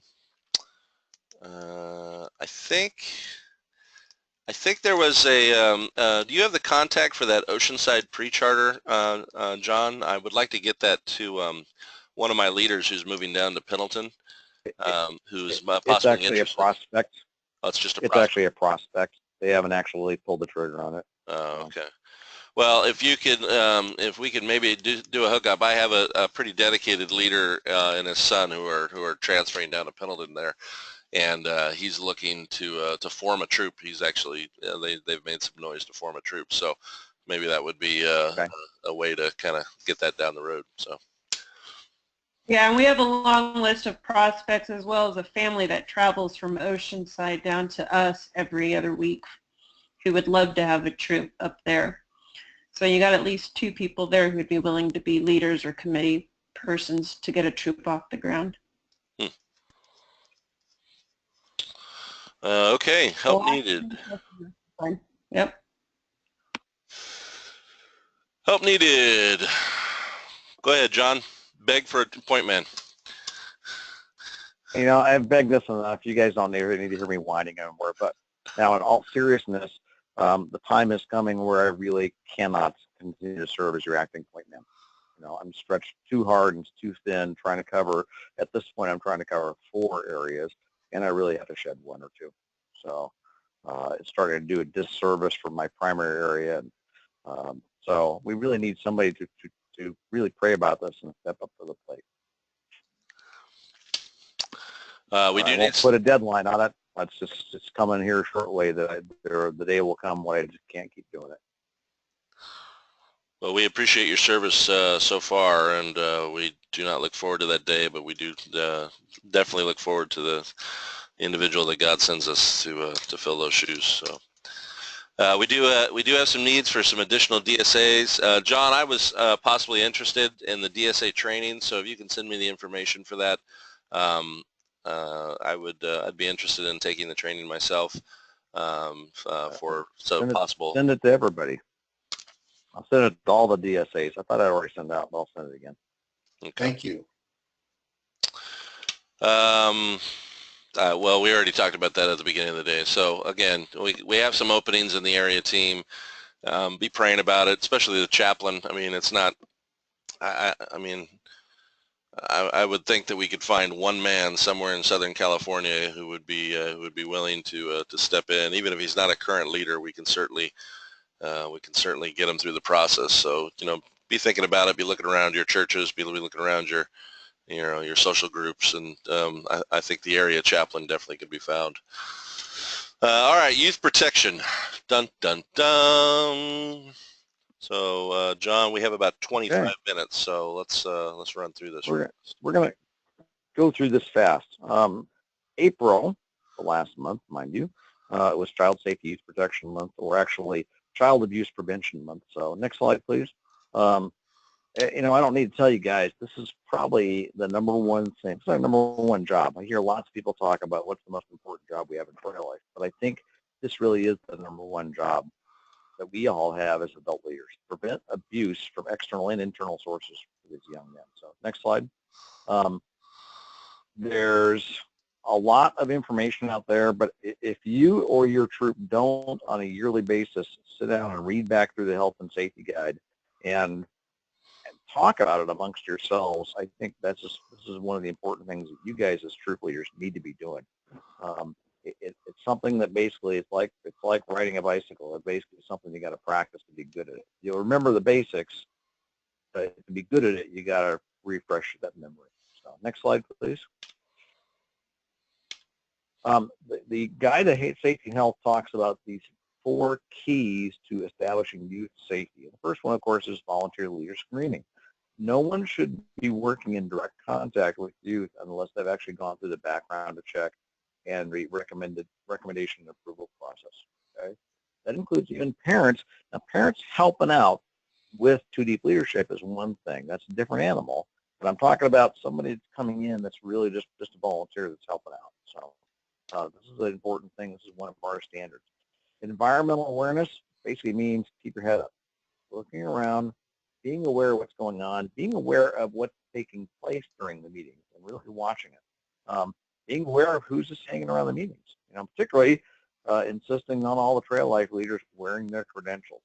think there was a. Do you have the contact for that Oceanside pre-charter, John? I would like to get that to one of my leaders who's moving down to Pendleton. Who's possibly it's actually interested. A prospect. Oh, it's just a prospect. It's actually a prospect. They haven't actually pulled the trigger on it. Oh, okay. Well, if you could, if we could maybe do a hookup, I have a pretty dedicated leader and his son who are transferring down to Pendleton there, and he's looking to form a troop. He's actually they've made some noise to form a troop, so maybe that would be a way to kind of get that down the road. So. Yeah, and we have a long list of prospects as well as a family that travels from Oceanside down to us every other week who would love to have a troop up there. So you got at least two people there who would be willing to be leaders or committee persons to get a troop off the ground. Okay, help needed. Yep. Help needed. Go ahead, John. Beg for a point man. I've begged this enough. You guys don't need to hear me whining anymore. But now, in all seriousness, the time is coming where I really cannot continue to serve as your acting point man. I'm stretched too hard and too thin trying to cover. At this point, I'm trying to cover 4 areas, and I really have to shed 1 or 2. So It's starting to do a disservice for my primary area. And, so we really need somebody to really pray about this and step up to the plate. We do I need won't put a deadline on it. It's coming here shortly. The day will come when I just can't keep doing it. Well, we appreciate your service so far, and we do not look forward to that day, but we do definitely look forward to the individual that God sends us to fill those shoes. So we do have some needs for some additional DSAs. John, I was possibly interested in the DSA training, so if you can send me the information for that, I'd be interested in taking the training myself possible. Send it to everybody. I'll send it to all the DSAs. I thought I already sent it out, but I'll send it again. Okay. Thank you. Well, we already talked about that at the beginning of the day. So again, we have some openings in the area team. Be praying about it, especially the chaplain. I mean, it's not. I would think that we could find one man somewhere in Southern California who would be willing to step in, even if he's not a current leader. We can certainly get him through the process. So be thinking about it. Be looking around your churches. Be looking around your social groups, and I think the area chaplain definitely could be found. All right, youth protection. Dun dun dun. So John, we have about 25 minutes, so let's run through this. We're gonna go through this fast. April, the last month, mind you, it was Child Safety Youth Protection Month, or actually Child Abuse Prevention Month. So next slide, please. I don't need to tell you guys, this is probably the number one thing. It's our number one job. I hear lots of people talk about what's the most important job we have in trail life, but I think this really is the number one job that we all have as adult leaders. Prevent abuse from external and internal sources for these young men. So next slide. There's a lot of information out there, but if you or your troop don't on a yearly basis sit down and read back through the health and safety guide and talk about it amongst yourselves, I think this is one of the important things that you guys as troop leaders need to be doing. It's something that basically it's like riding a bicycle. It's basically something you got to practice to be good at it. You'll remember the basics. To be good at it, you got to refresh that memory. So next slide, please. The guide to safety and health talks about these 4 keys to establishing youth safety. The first one, of course, is volunteer leader screening. No one should be working in direct contact with youth unless they've actually gone through the background check and recommendation and approval process. Okay, that includes even parents. Now, parents helping out with 2 Deep leadership is one thing. That's a different animal. But I'm talking about somebody that's coming in that's really just a volunteer that's helping out. So this is an important thing. This is one of our standards. Environmental awareness basically means keep your head up, looking around, being aware of what's going on, being aware of what's taking place during the meetings and really watching it. Being aware of who's just hanging around the meetings. Particularly insisting on all the trail life leaders wearing their credentials.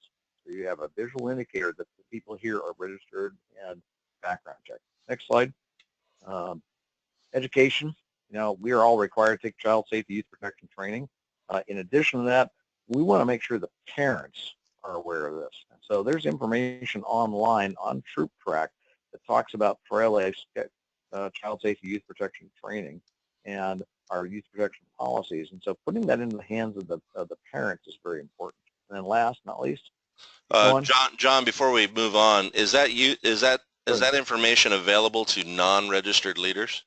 So you have a visual indicator that the people here are registered and background checked. Next slide. Education. We are all required to take child safety youth protection training. In addition to that, we want to make sure the parents are aware of this. And so there's information online on Troop Track that talks about trail life, child safety youth protection training and our youth protection policies. And so putting that into the hands of the parents is very important. And then last, not least, John, before we move on, is that information available to non-registered leaders?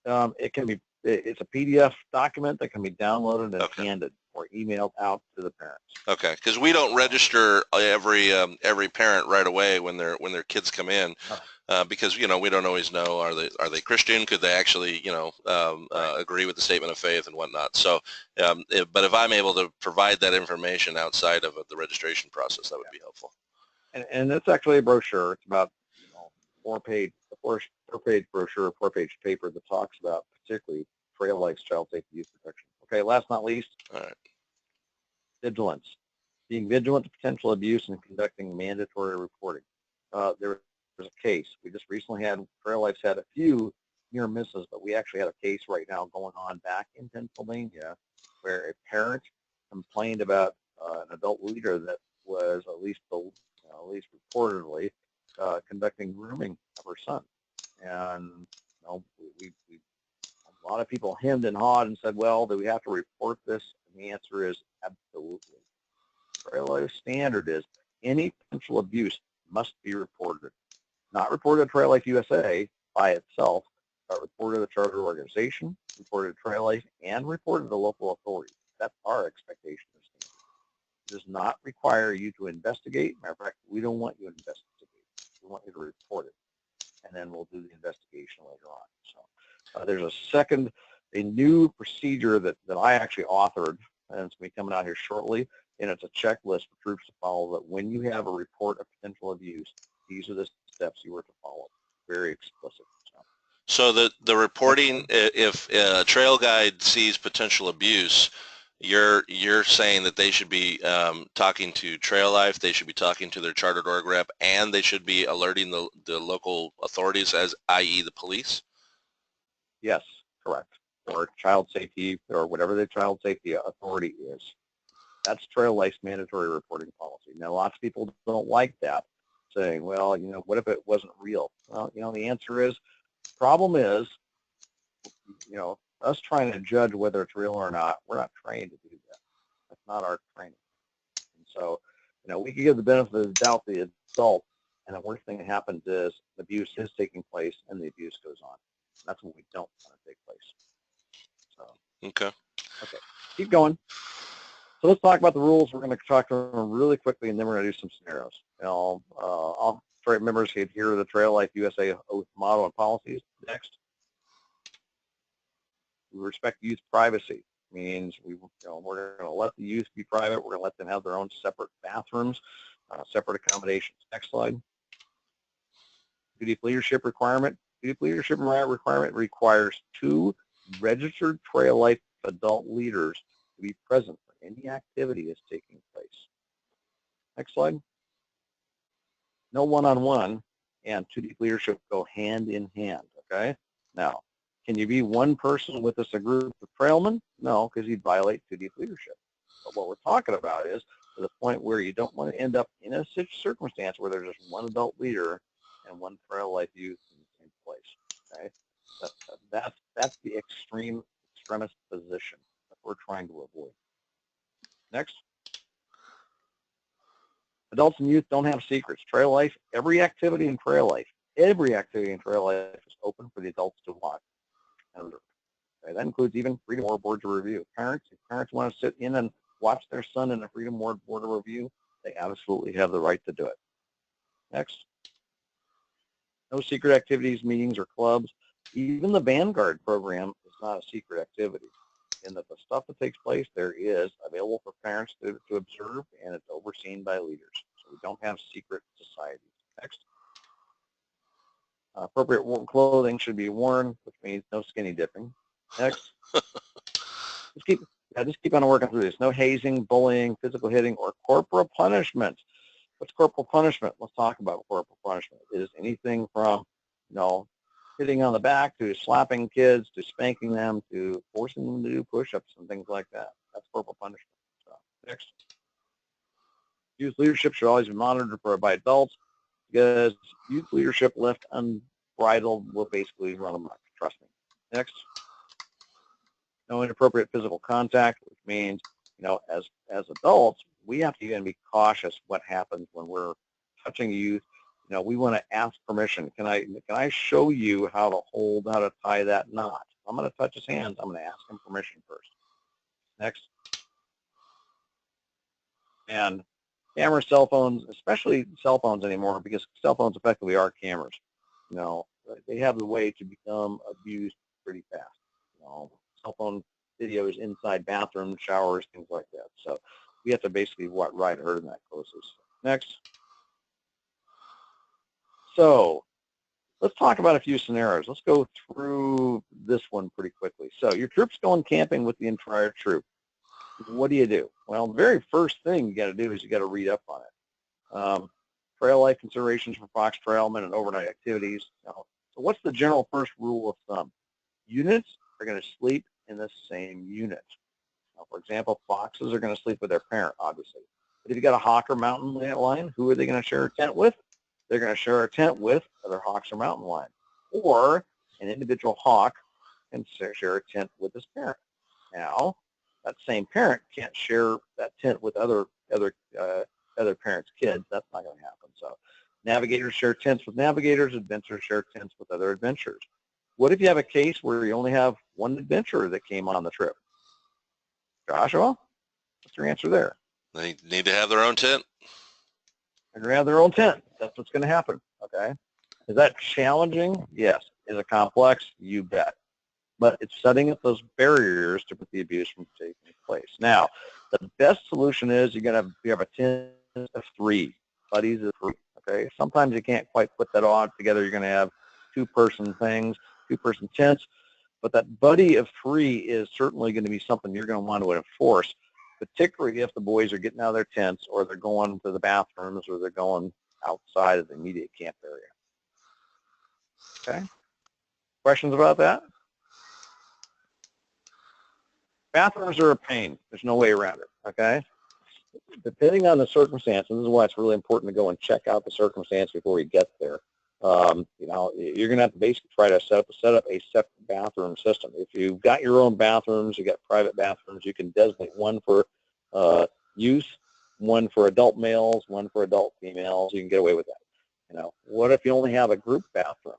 It can be. It's a PDF document that can be downloaded and handed or emailed out to the parents. Okay, because we don't register every parent right away when their kids come in, because we don't always know, are they Christian? Could they actually agree with the statement of faith and whatnot? So, but if I'm able to provide that information outside of the registration process, that would be helpful. And it's actually a brochure. It's about 4-page brochure, 4-page paper that talks about particularly trail life's child safety youth protection. Okay, last not least, all right. Vigilance. Being vigilant to potential abuse and conducting mandatory reporting. There's a case. We just recently had, Trail Life's had a few near misses, but we actually had a case right now going on back in Pennsylvania where a parent complained about an adult leader that was at least reportedly conducting grooming of her son. And a lot of people hemmed and hawed and said, well, do we have to report this? And the answer is absolutely. Trail Life standard is any potential abuse must be reported. Not reported to Trail Life USA by itself, but reported to the charter organization, reported to Trail Life, and reported to the local authorities. That's our expectation of standard. It does not require you to investigate. Matter of fact, we don't want you to investigate. We want you to report it, and then we'll do the investigation later on. So there's a new procedure that I actually authored, and it's going to be coming out here shortly, and it's a checklist for troops to follow that when you have a report of potential abuse, these are the steps you are to follow. Very explicit. So the reporting, if a trail guide sees potential abuse, you're saying that they should be talking to Trail Life, they should be talking to their chartered org rep, and they should be alerting the local authorities, as i.e. the police? Yes, correct. Or child safety, or whatever the child safety authority is. That's Trail Life's mandatory reporting policy. Now, lots of people don't like that, saying, well, what if it wasn't real? Well, the answer is, problem is, us trying to judge whether it's real or not, we're not trained to do that. That's not our training. And so, we can give the benefit of the doubt to the adult, and the worst thing that happens is abuse is taking place and the abuse goes on. That's what we don't want to take place. So, okay, keep going. So let's talk about the rules. We're going to talk to them really quickly, and then we're going to do some scenarios. I'll try members to adhere to the Trail Life USA oath, motto, and policies. Next, we respect youth privacy. Means we're going to let the youth be private. We're going to let them have their own separate bathrooms, separate accommodations. Next slide. Duty leadership requirement. Duty leadership requirement requires 2 registered Trail Life adult leaders to be present for any activity that's taking place. Next slide. No one-on-one and 2D leadership go hand in hand, okay? Now, can you be one person with a group of trailmen? No, because you'd violate 2D leadership. But what we're talking about is to the point where you don't want to end up in a circumstance where there's just one adult leader and one Trail Life youth in place, okay? That's the extremist position that we're trying to avoid. Next. Adults and youth don't have secrets. Trail Life, every activity in Trail Life is open for the adults to watch. Okay, that includes even Freedom Ward board to review. If parents want to sit in and watch their son in a Freedom Ward board of review, they absolutely have the right to do it. Next. No secret activities, meetings, or clubs. Even the Vanguard program is not a secret activity. And that the stuff that takes place there is available for parents to observe, and it's overseen by leaders. So we don't have secret societies. Next. Appropriate clothing should be worn, which means no skinny dipping. Next. Just keep on working through this. No hazing, bullying, physical hitting, or corporal punishment. What's corporal punishment? Let's talk about corporal punishment. It is anything from, hitting on the back to slapping kids to spanking them to forcing them to do push-ups and things like that. That's corporal punishment. So, next. Youth leadership should always be monitored by adults because youth leadership left unbridled will basically run amok. Trust me. Next. No inappropriate physical contact, which means, as adults, we have to even be cautious what happens when we're touching youth. We want to ask permission. Can I show you how to tie that knot? I'm going to touch his hands. I'm going to ask him permission first. Next. And camera, cell phones, especially cell phones anymore, because cell phones effectively are cameras. They have the way to become abused pretty fast. Cell phone videos inside bathrooms, showers, things like that. So we have to basically ride herd in that closest. Next. So let's talk about a few scenarios. Let's go through this one pretty quickly. So your troop's going camping with the entire troop. What do? Well, the very first thing you got to do is you got to read up on it. Trail life considerations for fox trailmen and overnight activities. So what's the general first rule of thumb? Units are going to sleep in the same unit. Now, for example, foxes are going to sleep with their parent, obviously. But if you got a hawk or mountain lion, who are they going to share a tent with? They're going to share a tent with other hawks or mountain lions. Or an individual hawk can share a tent with his parent. Now, that same parent can't share that tent with other parents' kids. That's not going to happen. So navigators share tents with navigators. Adventurers share tents with other adventurers. What if you have a case where you only have one adventurer that came on the trip? Joshua, what's your answer there? They need to have their own tent. They're going to have their own tent. That's what's going to happen, okay? Is that challenging? Yes. Is it complex? You bet. But it's setting up those barriers to prevent the abuse from taking place. Now, the best solution is you have a tent of 3. Buddies of 3, okay? Sometimes you can't quite put that all together. You're going to have 2-person things, 2-person tents. But that buddy of 3 is certainly going to be something you're going to want to enforce, particularly if the boys are getting out of their tents or they're going to the bathrooms or they're going outside of the immediate camp area. Okay? Questions about that? Bathrooms are a pain. There's no way around it, okay? Depending on the circumstances, this is why it's really important to go and check out the circumstance before you get there. You know, you're going to have to basically try to set up a separate bathroom system. If you've got your own bathrooms, you've got private bathrooms, you can designate one for use, one for adult males, one for adult females. You can get away with that. You know, what if you only have a group bathroom?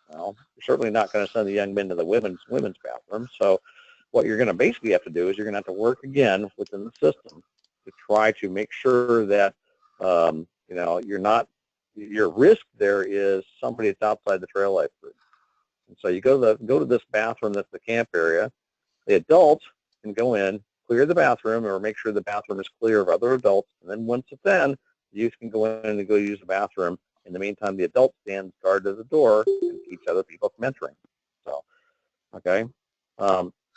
Well, you're certainly not going to send the young men to the women's bathroom. So what you're going to basically have to do is you're going to have to work again within the system to try to make sure that you know, your risk there is somebody that's outside the trail life group. And so you go to this bathroom that's the camp area. The adults can go in, clear the bathroom, or make sure the bathroom is clear of other adults. And then once it's in, the youth can go in and go use the bathroom. In the meantime, the adult stands guard to the door and keeps other people from entering. So, okay.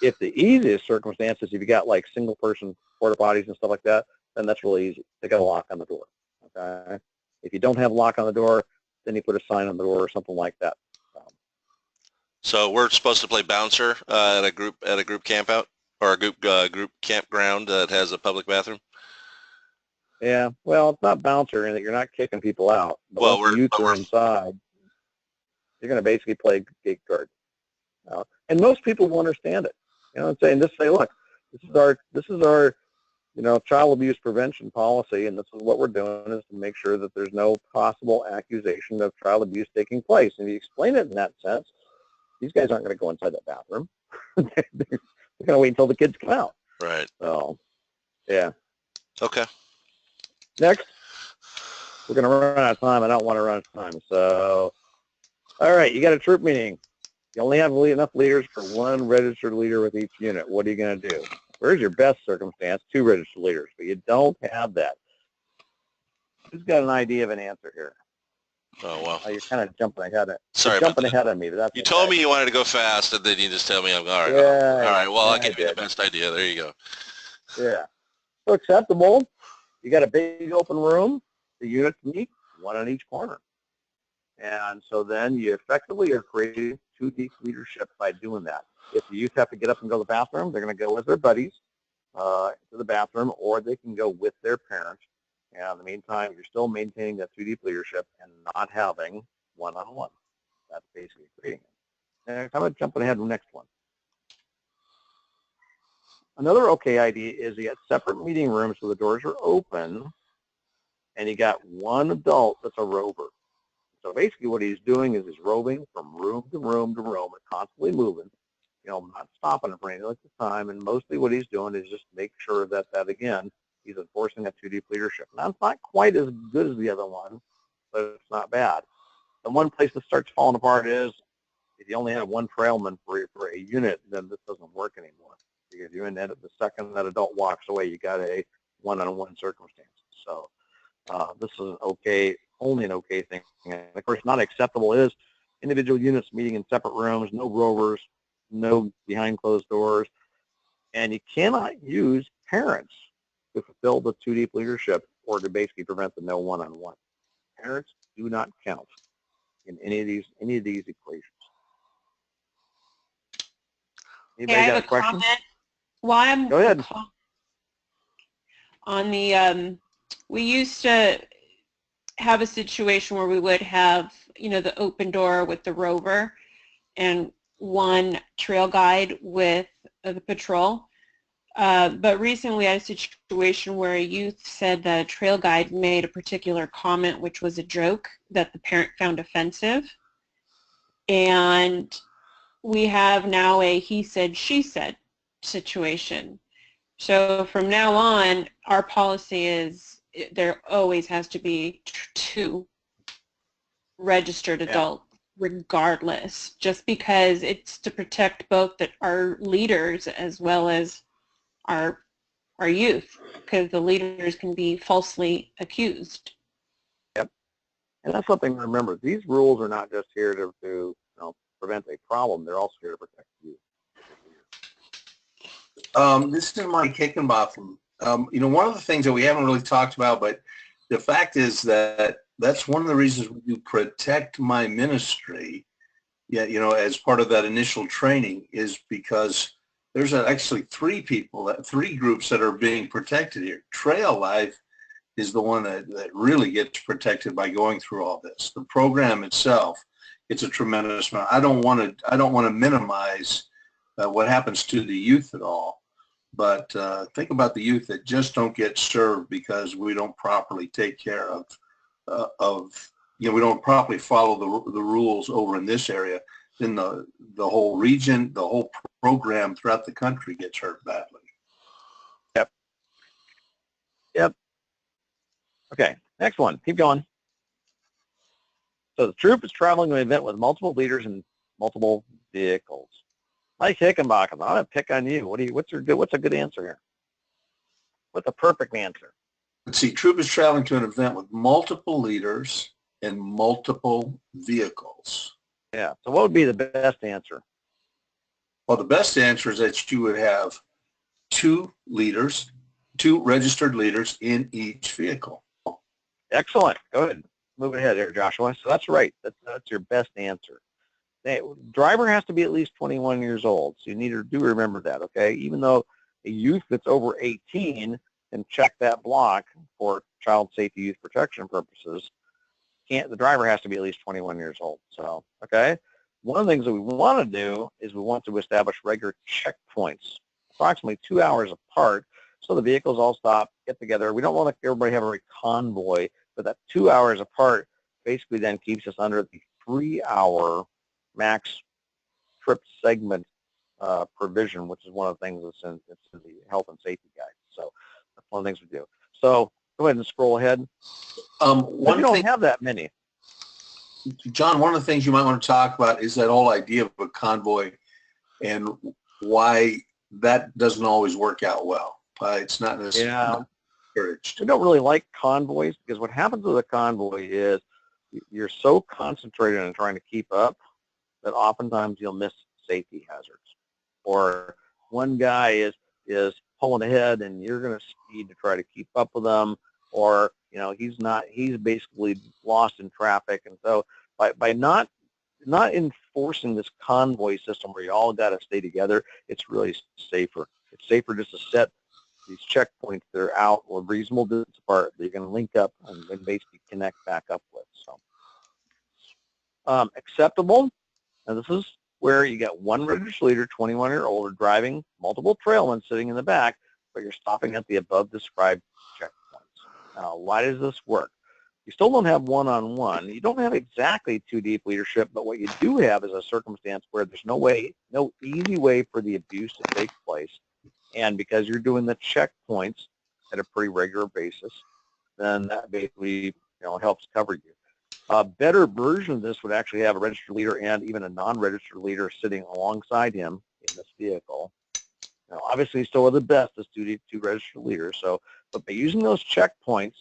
If the easiest circumstances, if you got like single person porta potties and stuff like that, then that's really easy. They got a lock on the door. Okay. If you don't have a lock on the door, then you put a sign on the door or something like that. So we're supposed to play bouncer at a group camp out or a group campground that has a public bathroom. Yeah, well, it's not bouncer in that you're not kicking people out. But Well, once the youth are inside, you're going to basically play gate guard. And most people will understand it. You know what I'm saying? Just say, look, this is our you know, child abuse prevention policy, and this is what we're doing is to make sure that there's no possible accusation of child abuse taking place. And if you explain it in that sense, these guys aren't going to go inside that bathroom. They're going to wait until the kids come out. Right. So, yeah. Okay. Next, we're going to run out of time. I don't want to run out of time. So, all right, you got a troop meeting. You only have enough leaders for one registered leader with each unit. What are you going to do? Where's your best circumstance? 2 registered leaders, but you don't have that. Who's got an idea of an answer here? Oh, well. You're kind of jumping ahead. Sorry, jumping ahead of me. But that's you okay. told me you wanted to go fast, and then you just tell me I'm all right. Yeah, all right. Well, yeah, I'll give you the best idea. There you go. Yeah. So acceptable. You got a big open room. The units meet, 1 on each corner. And so then you effectively are creating 2 deep leadership by doing that. If the youth have to get up and go to the bathroom, they're going to go with their buddies to the bathroom, or they can go with their parents. And in the meantime, you're still maintaining that 2 deep leadership and not having one-on-one. That's basically creating it. And I'm jumping ahead to the next one. Another okay idea is you got separate meeting rooms so the doors are open, and you got 1 adult that's a rover. So basically what he's doing is he's roving from room to room to room and constantly moving, you know, not stopping for any length of time. And mostly what he's doing is just make sure that again, he's enforcing that 2 deep leadership. Now, it's not quite as good as the other one, but it's not bad. The one place that starts falling apart is if you only have 1 trailman for a unit, then this doesn't work anymore. Because you end up the second that adult walks away, you got a one-on-one circumstance. So this is only an okay thing. And of course, not acceptable is individual units meeting in separate rooms, no rovers, no behind closed doors, and you cannot use parents to fulfill the 2 deep leadership or to basically prevent the no one-on-one. Parents do not count in any of these equations. Anybody I got have a question? comment. Why I'm Go ahead. on the we used to have a situation where we would have, the open door with the rover and one trail guide with the patrol. But recently we had a situation where a youth said that a trail guide made a particular comment which was a joke that the parent found offensive. And we have now a he said, she said situation. So from now on, our policy is there always has to be 2 registered adults, regardless, just because it's to protect both our leaders as well as our youth, because the leaders can be falsely accused. Yep. And that's something to remember. These rules are not just here to prevent a problem. They're also here to protect you. This is Mike Hickenbotham. One of the things that we haven't really talked about, but the fact is that's one of the reasons we do Protect My Ministry, as part of that initial training, is because there's actually 3 groups that are being protected here. Trail Life is the one that really gets protected by going through all this. The program itself, it's a tremendous amount. I don't want to minimize what happens to the youth at all, but think about the youth that just don't get served because we don't properly take care of we don't properly follow the rules over in this area. Then the whole region, the whole program throughout the country gets hurt badly. Yep. Okay, next one. Keep going. So the troop is traveling to an event with multiple leaders and multiple vehicles. Mike Hickenbotham, I'm going to pick on you. What's a good answer here? What's a perfect answer? Let's see, troop is traveling to an event with multiple leaders and multiple vehicles. Yeah, so what would be the best answer? Well, the best answer is that you would have 2 registered leaders in each vehicle. Excellent. Go ahead. Move ahead here, Joshua. So that's right. That's your best answer. The driver has to be at least 21 years old. So you do remember that, okay? Even though a youth that's over 18 can check that block for child safety youth protection purposes, the driver has to be at least 21 years old. So, okay? One of the things that we want to do is we want to establish regular checkpoints, approximately 2 hours apart, so the vehicles all stop, get together. We don't want everybody have a convoy, but that 2 hours apart basically then keeps us under the 3-hour max trip segment provision, which is one of the things that's in the health and safety guide. So that's one of the things we do. So go ahead and scroll ahead. We don't have that many. John, one of the things you might want to talk about is that whole idea of a convoy and why that doesn't always work out well. It's not necessarily encouraged. We don't really like convoys because what happens with a convoy is you're so concentrated on trying to keep up that oftentimes you'll miss safety hazards. Or one guy is pulling ahead and you're going to speed to try to keep up with them, or he's basically lost in traffic. And so by not enforcing this convoy system where you all got to stay together, it's really safer. It's safer just to set these checkpoints that are out or reasonable distance apart that you can link up and basically connect back up with. So acceptable. Now this is where you get 1 registered leader, 21 or older, driving, multiple trailmen sitting in the back, but you're stopping at the above described checkpoints. Now, why does this work? You still don't have one-on-one. You don't have exactly 2 deep leadership, but what you do have is a circumstance where there's no easy way for the abuse to take place. And because you're doing the checkpoints at a pretty regular basis, then that basically helps cover you. A better version of this would actually have a registered leader and even a non-registered leader sitting alongside him in this vehicle. Now, obviously, still the best is 2 registered leaders. But by using those checkpoints,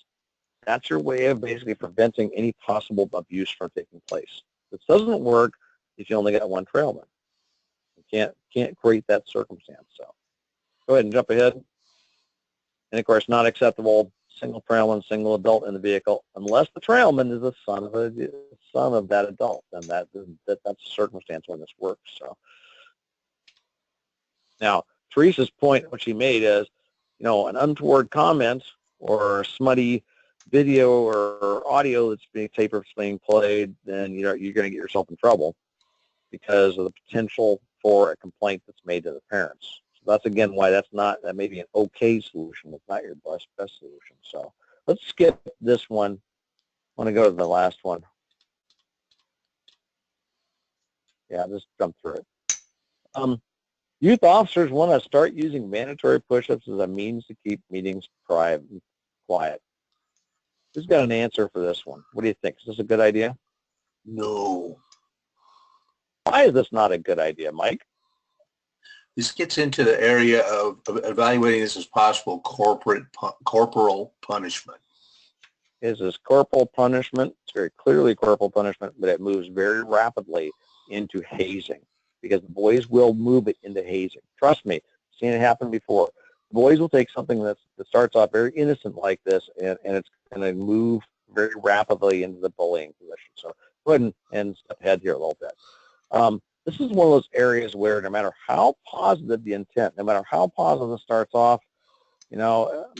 that's your way of basically preventing any possible abuse from taking place. This doesn't work if you only got 1 trailman. You can't create that circumstance. So go ahead and jump ahead. And of course, not acceptable single trailman, single adult in the vehicle, unless the trailman is the son of that adult. Then that's a circumstance when this works. So now, Teresa's point, what she made is, an untoward comment or smutty video or audio that's being played, then you're going to get yourself in trouble because of the potential for a complaint that's made to the parents. So that's again why that may be an okay solution. It's not your best solution. So let's skip this one. I want to go to the last one. Yeah, just jump through it. Youth officers want to start using mandatory push-ups as a means to keep meetings private and quiet. Who's got an answer for this one? What do you think? Is this a good idea? No. Why is this not a good idea, Mike? This gets into the area of evaluating this as possible corporal punishment. Is this corporal punishment? It's very clearly corporal punishment, but it moves very rapidly into hazing because the boys will move it into hazing. Trust me, I've seen it happen before. The boys will take something that starts off very innocent like this, and it's going to move very rapidly into the bullying position. So go ahead and step ahead here a little bit. This is one of those areas where no matter how positive the intent, no matter how positive it starts off,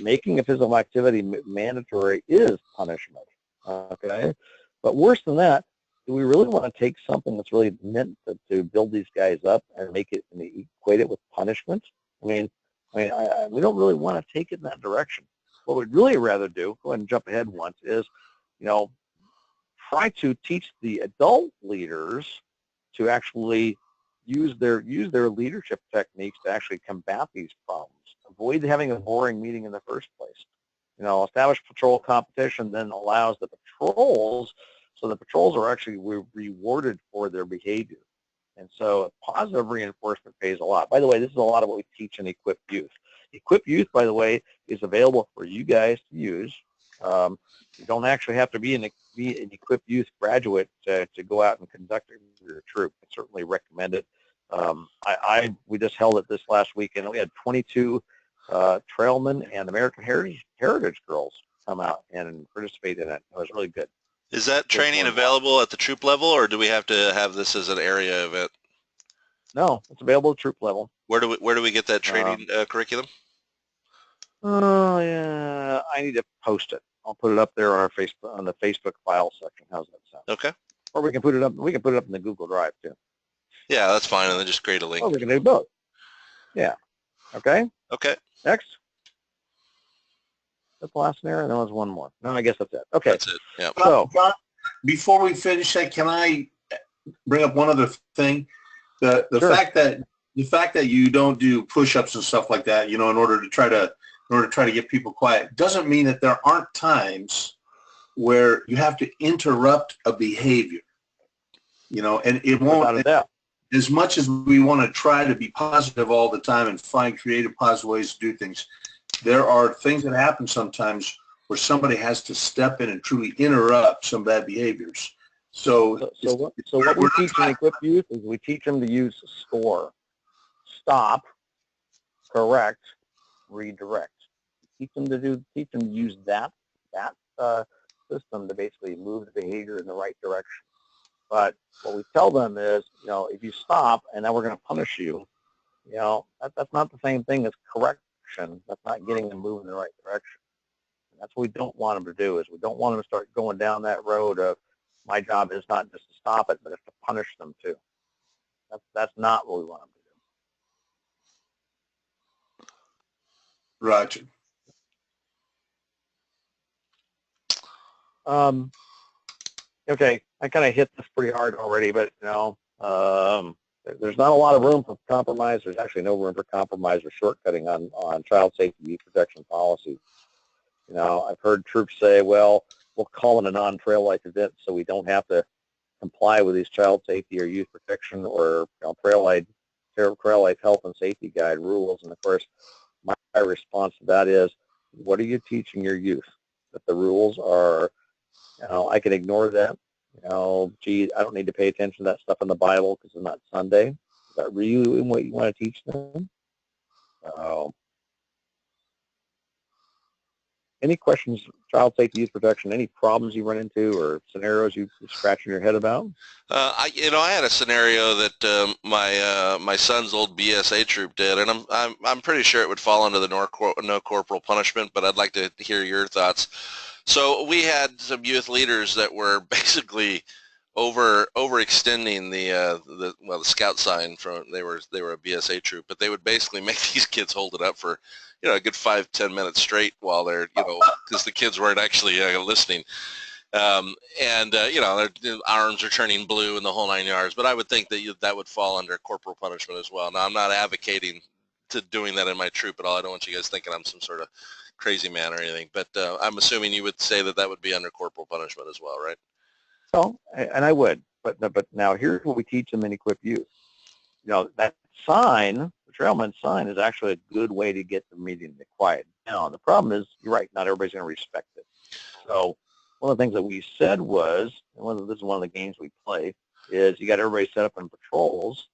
making a physical activity mandatory is punishment, okay? But worse than that, do we really want to take something that's really meant to build these guys up and make it and equate it with punishment? We don't really want to take it in that direction. What we'd really rather do, go ahead and jump ahead once, is, try to teach the adult leaders to actually use their leadership techniques to actually combat these problems. Avoid having a boring meeting in the first place. Establish patrol competition then allows the patrols, so the patrols are actually rewarded for their behavior. And so positive reinforcement pays a lot. By the way, this is a lot of what we teach in Equip Youth. Equip Youth, by the way, is available for you guys to use. You don't actually have to be an Equip Youth graduate to go out and conduct your troop. I certainly recommend it. We just held it this last weekend. We had 22 trailmen and American Heritage girls come out and participate in it. It was really good. Is that training available at the troop level, or do we have to have this as an area event? No, it's available at troop level. Where do we get that training curriculum? Oh yeah, I need to post it. I'll put it up there on the Facebook file section. How's that sound? Okay. Or we can put it up. We can put it up in the Google Drive too. Yeah, that's fine, and then just create a link. Or we can do both. Yeah. Okay. Okay. Next. That's the last scenario. No, there's one more. No, I guess that's it. Okay. That's it. Yeah. So, John, before we finish that, can I bring up one other thing? The Sure. fact that you don't do push-ups and stuff like that, in order to try to get people quiet, doesn't mean that there aren't times where you have to interrupt a behavior. And it won't. As much as we want to try to be positive all the time and find creative, positive ways to do things, there are things that happen sometimes where somebody has to step in and truly interrupt some bad behaviors. So what we teach in Equip Youth is we teach them to use SCORE: stop, correct, redirect. Teach them to use that system to basically move the behavior in the right direction. But what we tell them is, if you stop and now we're going to punish you, that's not the same thing as correction. That's not getting them moving in the right direction. And that's what we don't want them to do, is we don't want them to start going down that road of, my job is not just to stop it, but it's to punish them too. That's not what we want them to do. Roger. Okay, I kind of hit this pretty hard already, but there's not a lot of room for compromise. There's actually no room for compromise or shortcutting on child safety youth protection policy. I've heard troops say, well, we'll call it a non-trail life event so we don't have to comply with these child safety or youth protection or trail life health and safety guide rules. And of course, my response to that is, what are you teaching your youth? That the rules are, I can ignore that. Gee, I don't need to pay attention to that stuff in the Bible because it's not Sunday. Is that really what you want to teach them? Any questions, child safety, youth protection, any problems you run into or scenarios you're scratching your head about? I had a scenario that my son's old BSA troop did, and I'm pretty sure it would fall under the no corporal punishment, but I'd like to hear your thoughts. So we had some youth leaders that were basically overextending the scout sign from they were a BSA troop, but they would basically make these kids hold it up for a good 5-10 minutes straight while they're because the kids weren't actually listening. Their arms are turning blue and the whole 9 yards. But I would think that that would fall under corporal punishment as well. Now, I'm not advocating to doing that in my troop at all. I don't want you guys thinking I'm some sort of crazy man or anything. But I'm assuming you would say that would be under corporal punishment as well, right? Well, and I would. But now here's what we teach them in Equip Youth. That sign, the trailman sign, is actually a good way to get the meeting to quiet down. The problem is, you're right, not everybody's going to respect it. So one of the things that we said was, this is one of the games we play, is you got everybody set up in patrols,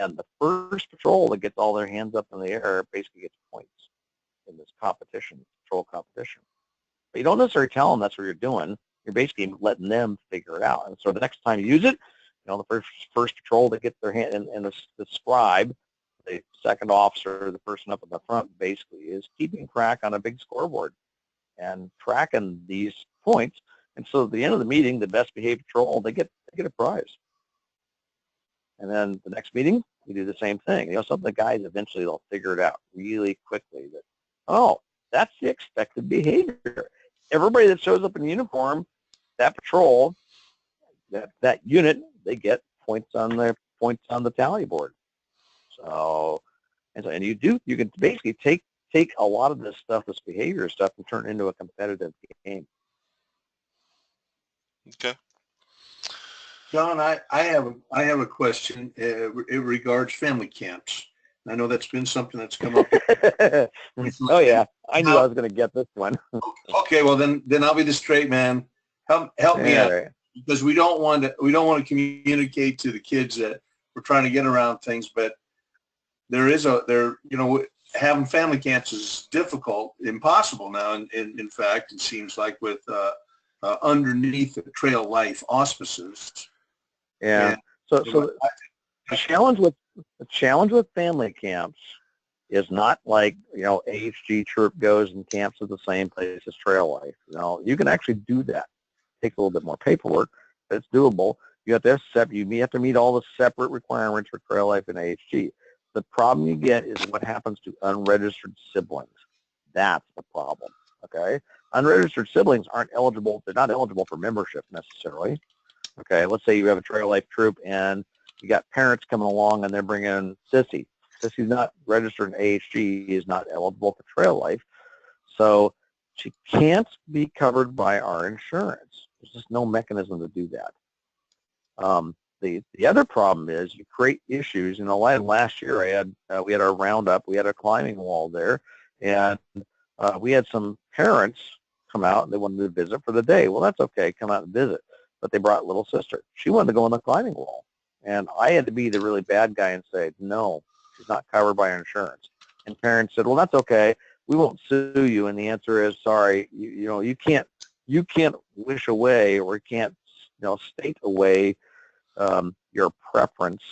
and the first patrol that gets all their hands up in the air basically gets points in this competition, patrol competition. But you don't necessarily tell them that's what you're doing. You're basically letting them figure it out. And so the next time you use it, the first patrol that gets their hand, and the scribe, the second officer, the person up in the front, basically is keeping track on a big scoreboard and tracking these points. And so at the end of the meeting, the best behaved patrol, they get a prize. And then the next meeting, we do the same thing. Some of the guys eventually they'll figure it out really quickly that, oh, that's the expected behavior. Everybody that shows up in uniform, that patrol, that unit, they get points on the tally board. So you can basically take a lot of this stuff, this behavior stuff, and turn it into a competitive game. Okay. John, I have a question. It regards family camps. I know that's been something that's come up. Oh yeah, I knew I was going to get this one. Okay, well then I'll be the straight man. Help me out, right. Because we don't want to communicate to the kids that we're trying to get around things, but having family camps is difficult, impossible now. In fact, it seems like with underneath the trail life auspices. Yeah. So the challenge with family camps is not like AHG troop goes and camps at the same place as trail life. You can actually do that. It takes a little bit more paperwork, but it's doable. You have to meet all the separate requirements for trail life and AHG. The problem you get is what happens to unregistered siblings. That's the problem. Okay, unregistered siblings aren't eligible. They're not eligible for membership necessarily. Okay, let's say you have a trail life troop and you got parents coming along and they're bringing Sissy. Sissy's not registered in AHG, is not eligible for trail life, so she can't be covered by our insurance. There's just no mechanism to do that. The other problem is you create issues. Last year we had our Roundup. We had a climbing wall there, and we had some parents come out and they wanted to visit for the day. Well, that's okay. Come out and visit. But they brought little sister. She wanted to go on the climbing wall. And I had to be the really bad guy and say, no, she's not covered by our insurance. And parents said, well, that's okay. We won't sue you. And the answer is, sorry, you can't wish away or can't state away your preference,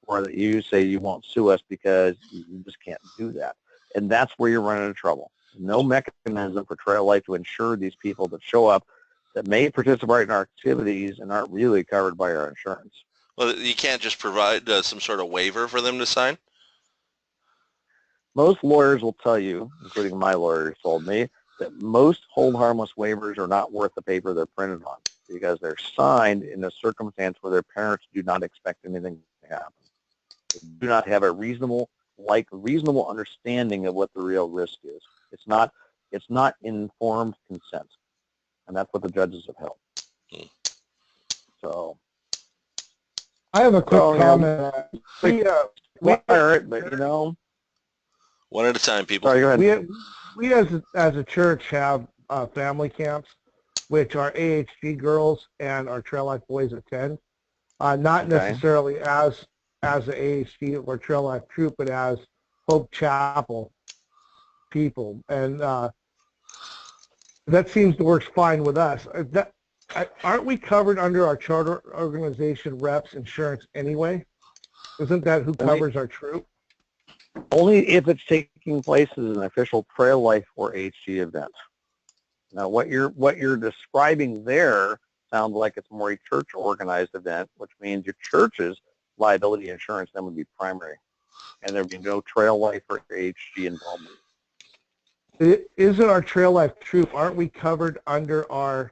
or that you say you won't sue us because you just can't do that. And that's where you're running into trouble. No mechanism for trail life to ensure these people that show up that may participate in our activities and aren't really covered by our insurance. Well, you can't just provide some sort of waiver for them to sign? Most lawyers will tell you, including my lawyers told me, that most hold harmless waivers are not worth the paper they're printed on because they're signed in a circumstance where their parents do not expect anything to happen. They do not have a reasonable understanding of what the real risk is. It's not informed consent, and that's what the judges have held. So, I have a quick comment. One at a time, people. Sorry, go ahead. We as a church have family camps, which our AHG girls and our Trail Life boys attend. Not necessarily as the AHG or Trail Life troop, but as Hope Chapel people. And That seems to work fine with us. Aren't we covered under our charter organization reps insurance anyway? Isn't that who covers our troop? Only if it's taking place as an official trail life or HG event. Now, what you're describing there sounds like it's more a church organized event, which means your church's liability insurance then would be primary, and there'd be no trail life or HG involvement. Isn't our trail life troop, aren't we covered under our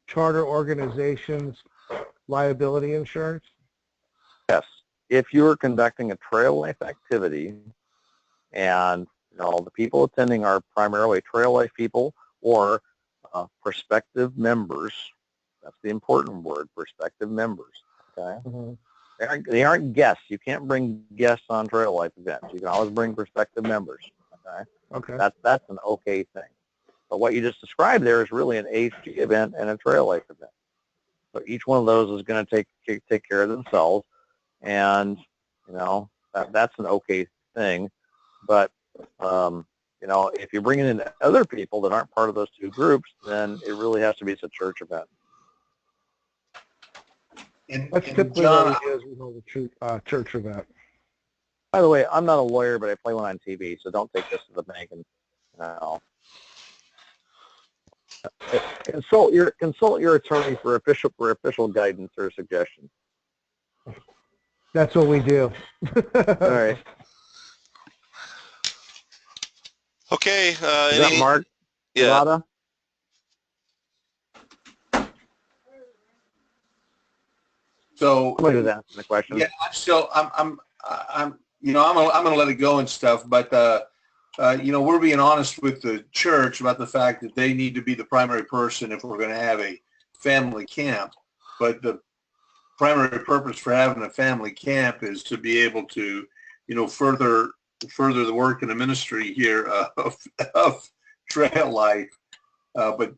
charter organization's liability insurance? Yes. If you're conducting a trail life activity and the people attending are primarily trail life people or prospective members, that's the important word, prospective members, okay? Mm-hmm. They aren't guests. You can't bring guests on trail life events. You can always bring prospective members, okay? Okay. That's an okay thing. But what you just described there is really an HG event and a trail life event. So each one of those is going to take care of themselves, and that's an okay thing. But if you're bringing in other people that aren't part of those two groups, then it really has to be a church event. That's typically what we do is we hold a church event. By the way, I'm not a lawyer, but I play one on TV, so don't take this to the bank and consult your attorney for official guidance or suggestion. That's what we do. All right. Okay. Is that Mark? Yeah. Lada? So somebody was asking the question. Yeah, I'm going to let it go and stuff, but we're being honest with the church about the fact that they need to be the primary person if we're going to have a family camp. But the primary purpose for having a family camp is to be able to, further the work in the ministry here of trail life. But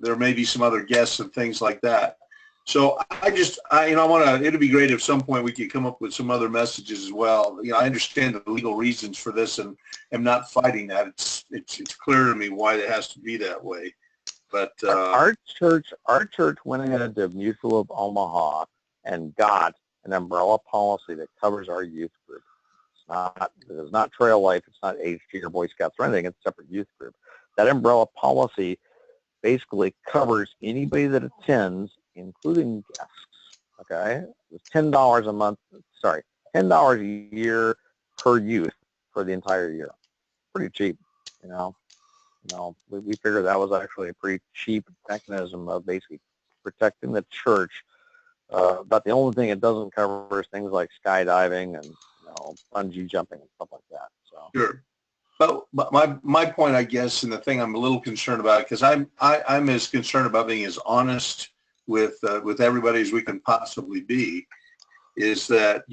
there may be some other guests and things like that. So it'd be great if at some point we could come up with some other messages as well. I understand the legal reasons for this and am not fighting that. It's clear to me why it has to be that way. But our church went ahead to Mutual of Omaha and got an umbrella policy that covers our youth group. It's not Trail Life, it's not HG or Boy Scouts or anything, it's a separate youth group. That umbrella policy basically covers anybody that attends, including guests, okay? It's $10 a month, $10 a year per youth for the entire year. Pretty cheap, we figured that was actually a pretty cheap mechanism of basically protecting the church. But the only thing it doesn't cover is things like skydiving and bungee jumping and stuff like that. So. Sure. But my point, I guess, and the thing I'm a little concerned about, because I'm as concerned about being as honest with everybody as we can possibly be, is that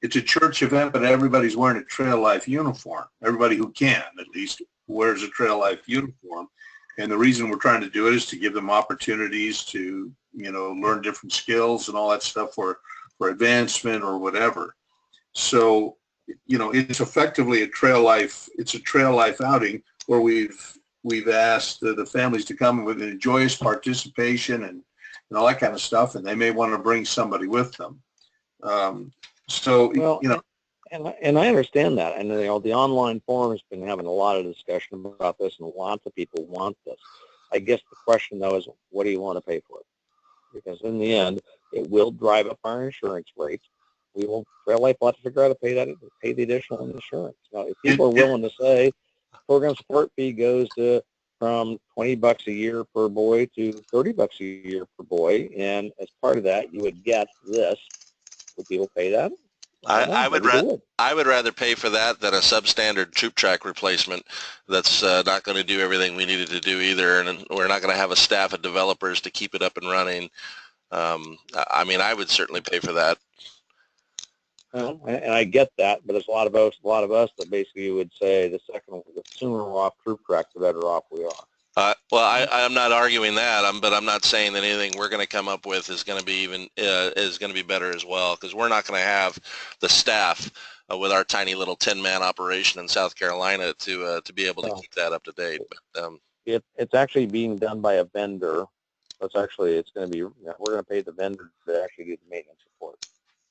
it's a church event, but everybody's wearing a Trail Life uniform. Everybody who can, at least, wears a Trail Life uniform, and the reason we're trying to do it is to give them opportunities to learn different skills and all that stuff for advancement or whatever. So it's effectively a Trail Life. It's a Trail Life outing where we've asked the families to come with a joyous participation and all that kind of stuff, and they may want to bring somebody with them. And I understand that, and the online forum has been having a lot of discussion about this, and lots of people want this. I guess the question though is, what do you want to pay for it? Because in the end, it will drive up our insurance rates. Trail Life will have to figure out how to pay the additional insurance. Now, if people are willing to say program support fee goes from $20 a year per boy to $30 a year per boy, and as part of that, you would get this. Would people pay that? I would rather pay for that than a substandard troop track replacement that's not going to do everything we needed to do either, and we're not going to have a staff of developers to keep it up and running. I would certainly pay for that. Well, and I get that, but there's a lot of us that basically would say the sooner we're off troop track, the better off we are. I'm not arguing that, but I'm not saying that anything we're going to come up with is going to be better as well, because we're not going to have the staff with our tiny little 10-man operation in South Carolina to be able to keep that up to date. But It's actually being done by a vendor. It's going to be, we're going to pay the vendor to actually do the maintenance support.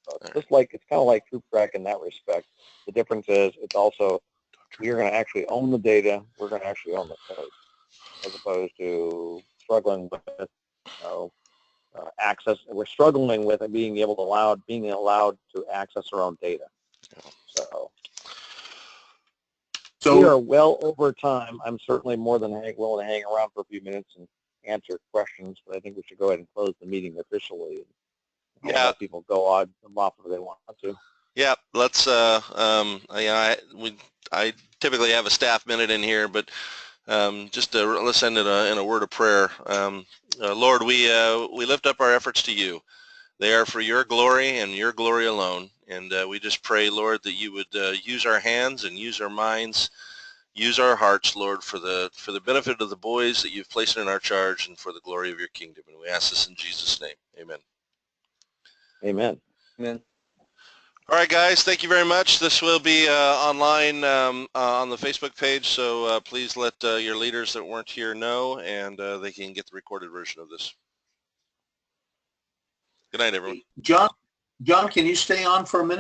So it's kind of like Troop Track in that respect. The difference is it's also, we're going to actually own the data. We're going to actually own the code, as opposed to struggling with, access. We're struggling with it being allowed to access our own data. So we are well over time. I'm certainly more than willing to hang around for a few minutes and answer questions, but I think we should go ahead and close the meeting officially. And let people go on and off if they want to. Yeah, let's. I typically have a staff minute in here, but let's end it in a word of prayer. Lord, we lift up our efforts to you. They are for your glory and your glory alone. And we just pray, Lord, that you would use our hands and use our minds, use our hearts, Lord, for the benefit of the boys that you've placed in our charge and for the glory of your kingdom. And we ask this in Jesus' name. Amen. Amen. Amen. All right, guys, thank you very much. This will be online on the Facebook page, so please let your leaders that weren't here know, and they can get the recorded version of this. Good night, everyone. John, can you stay on for a minute?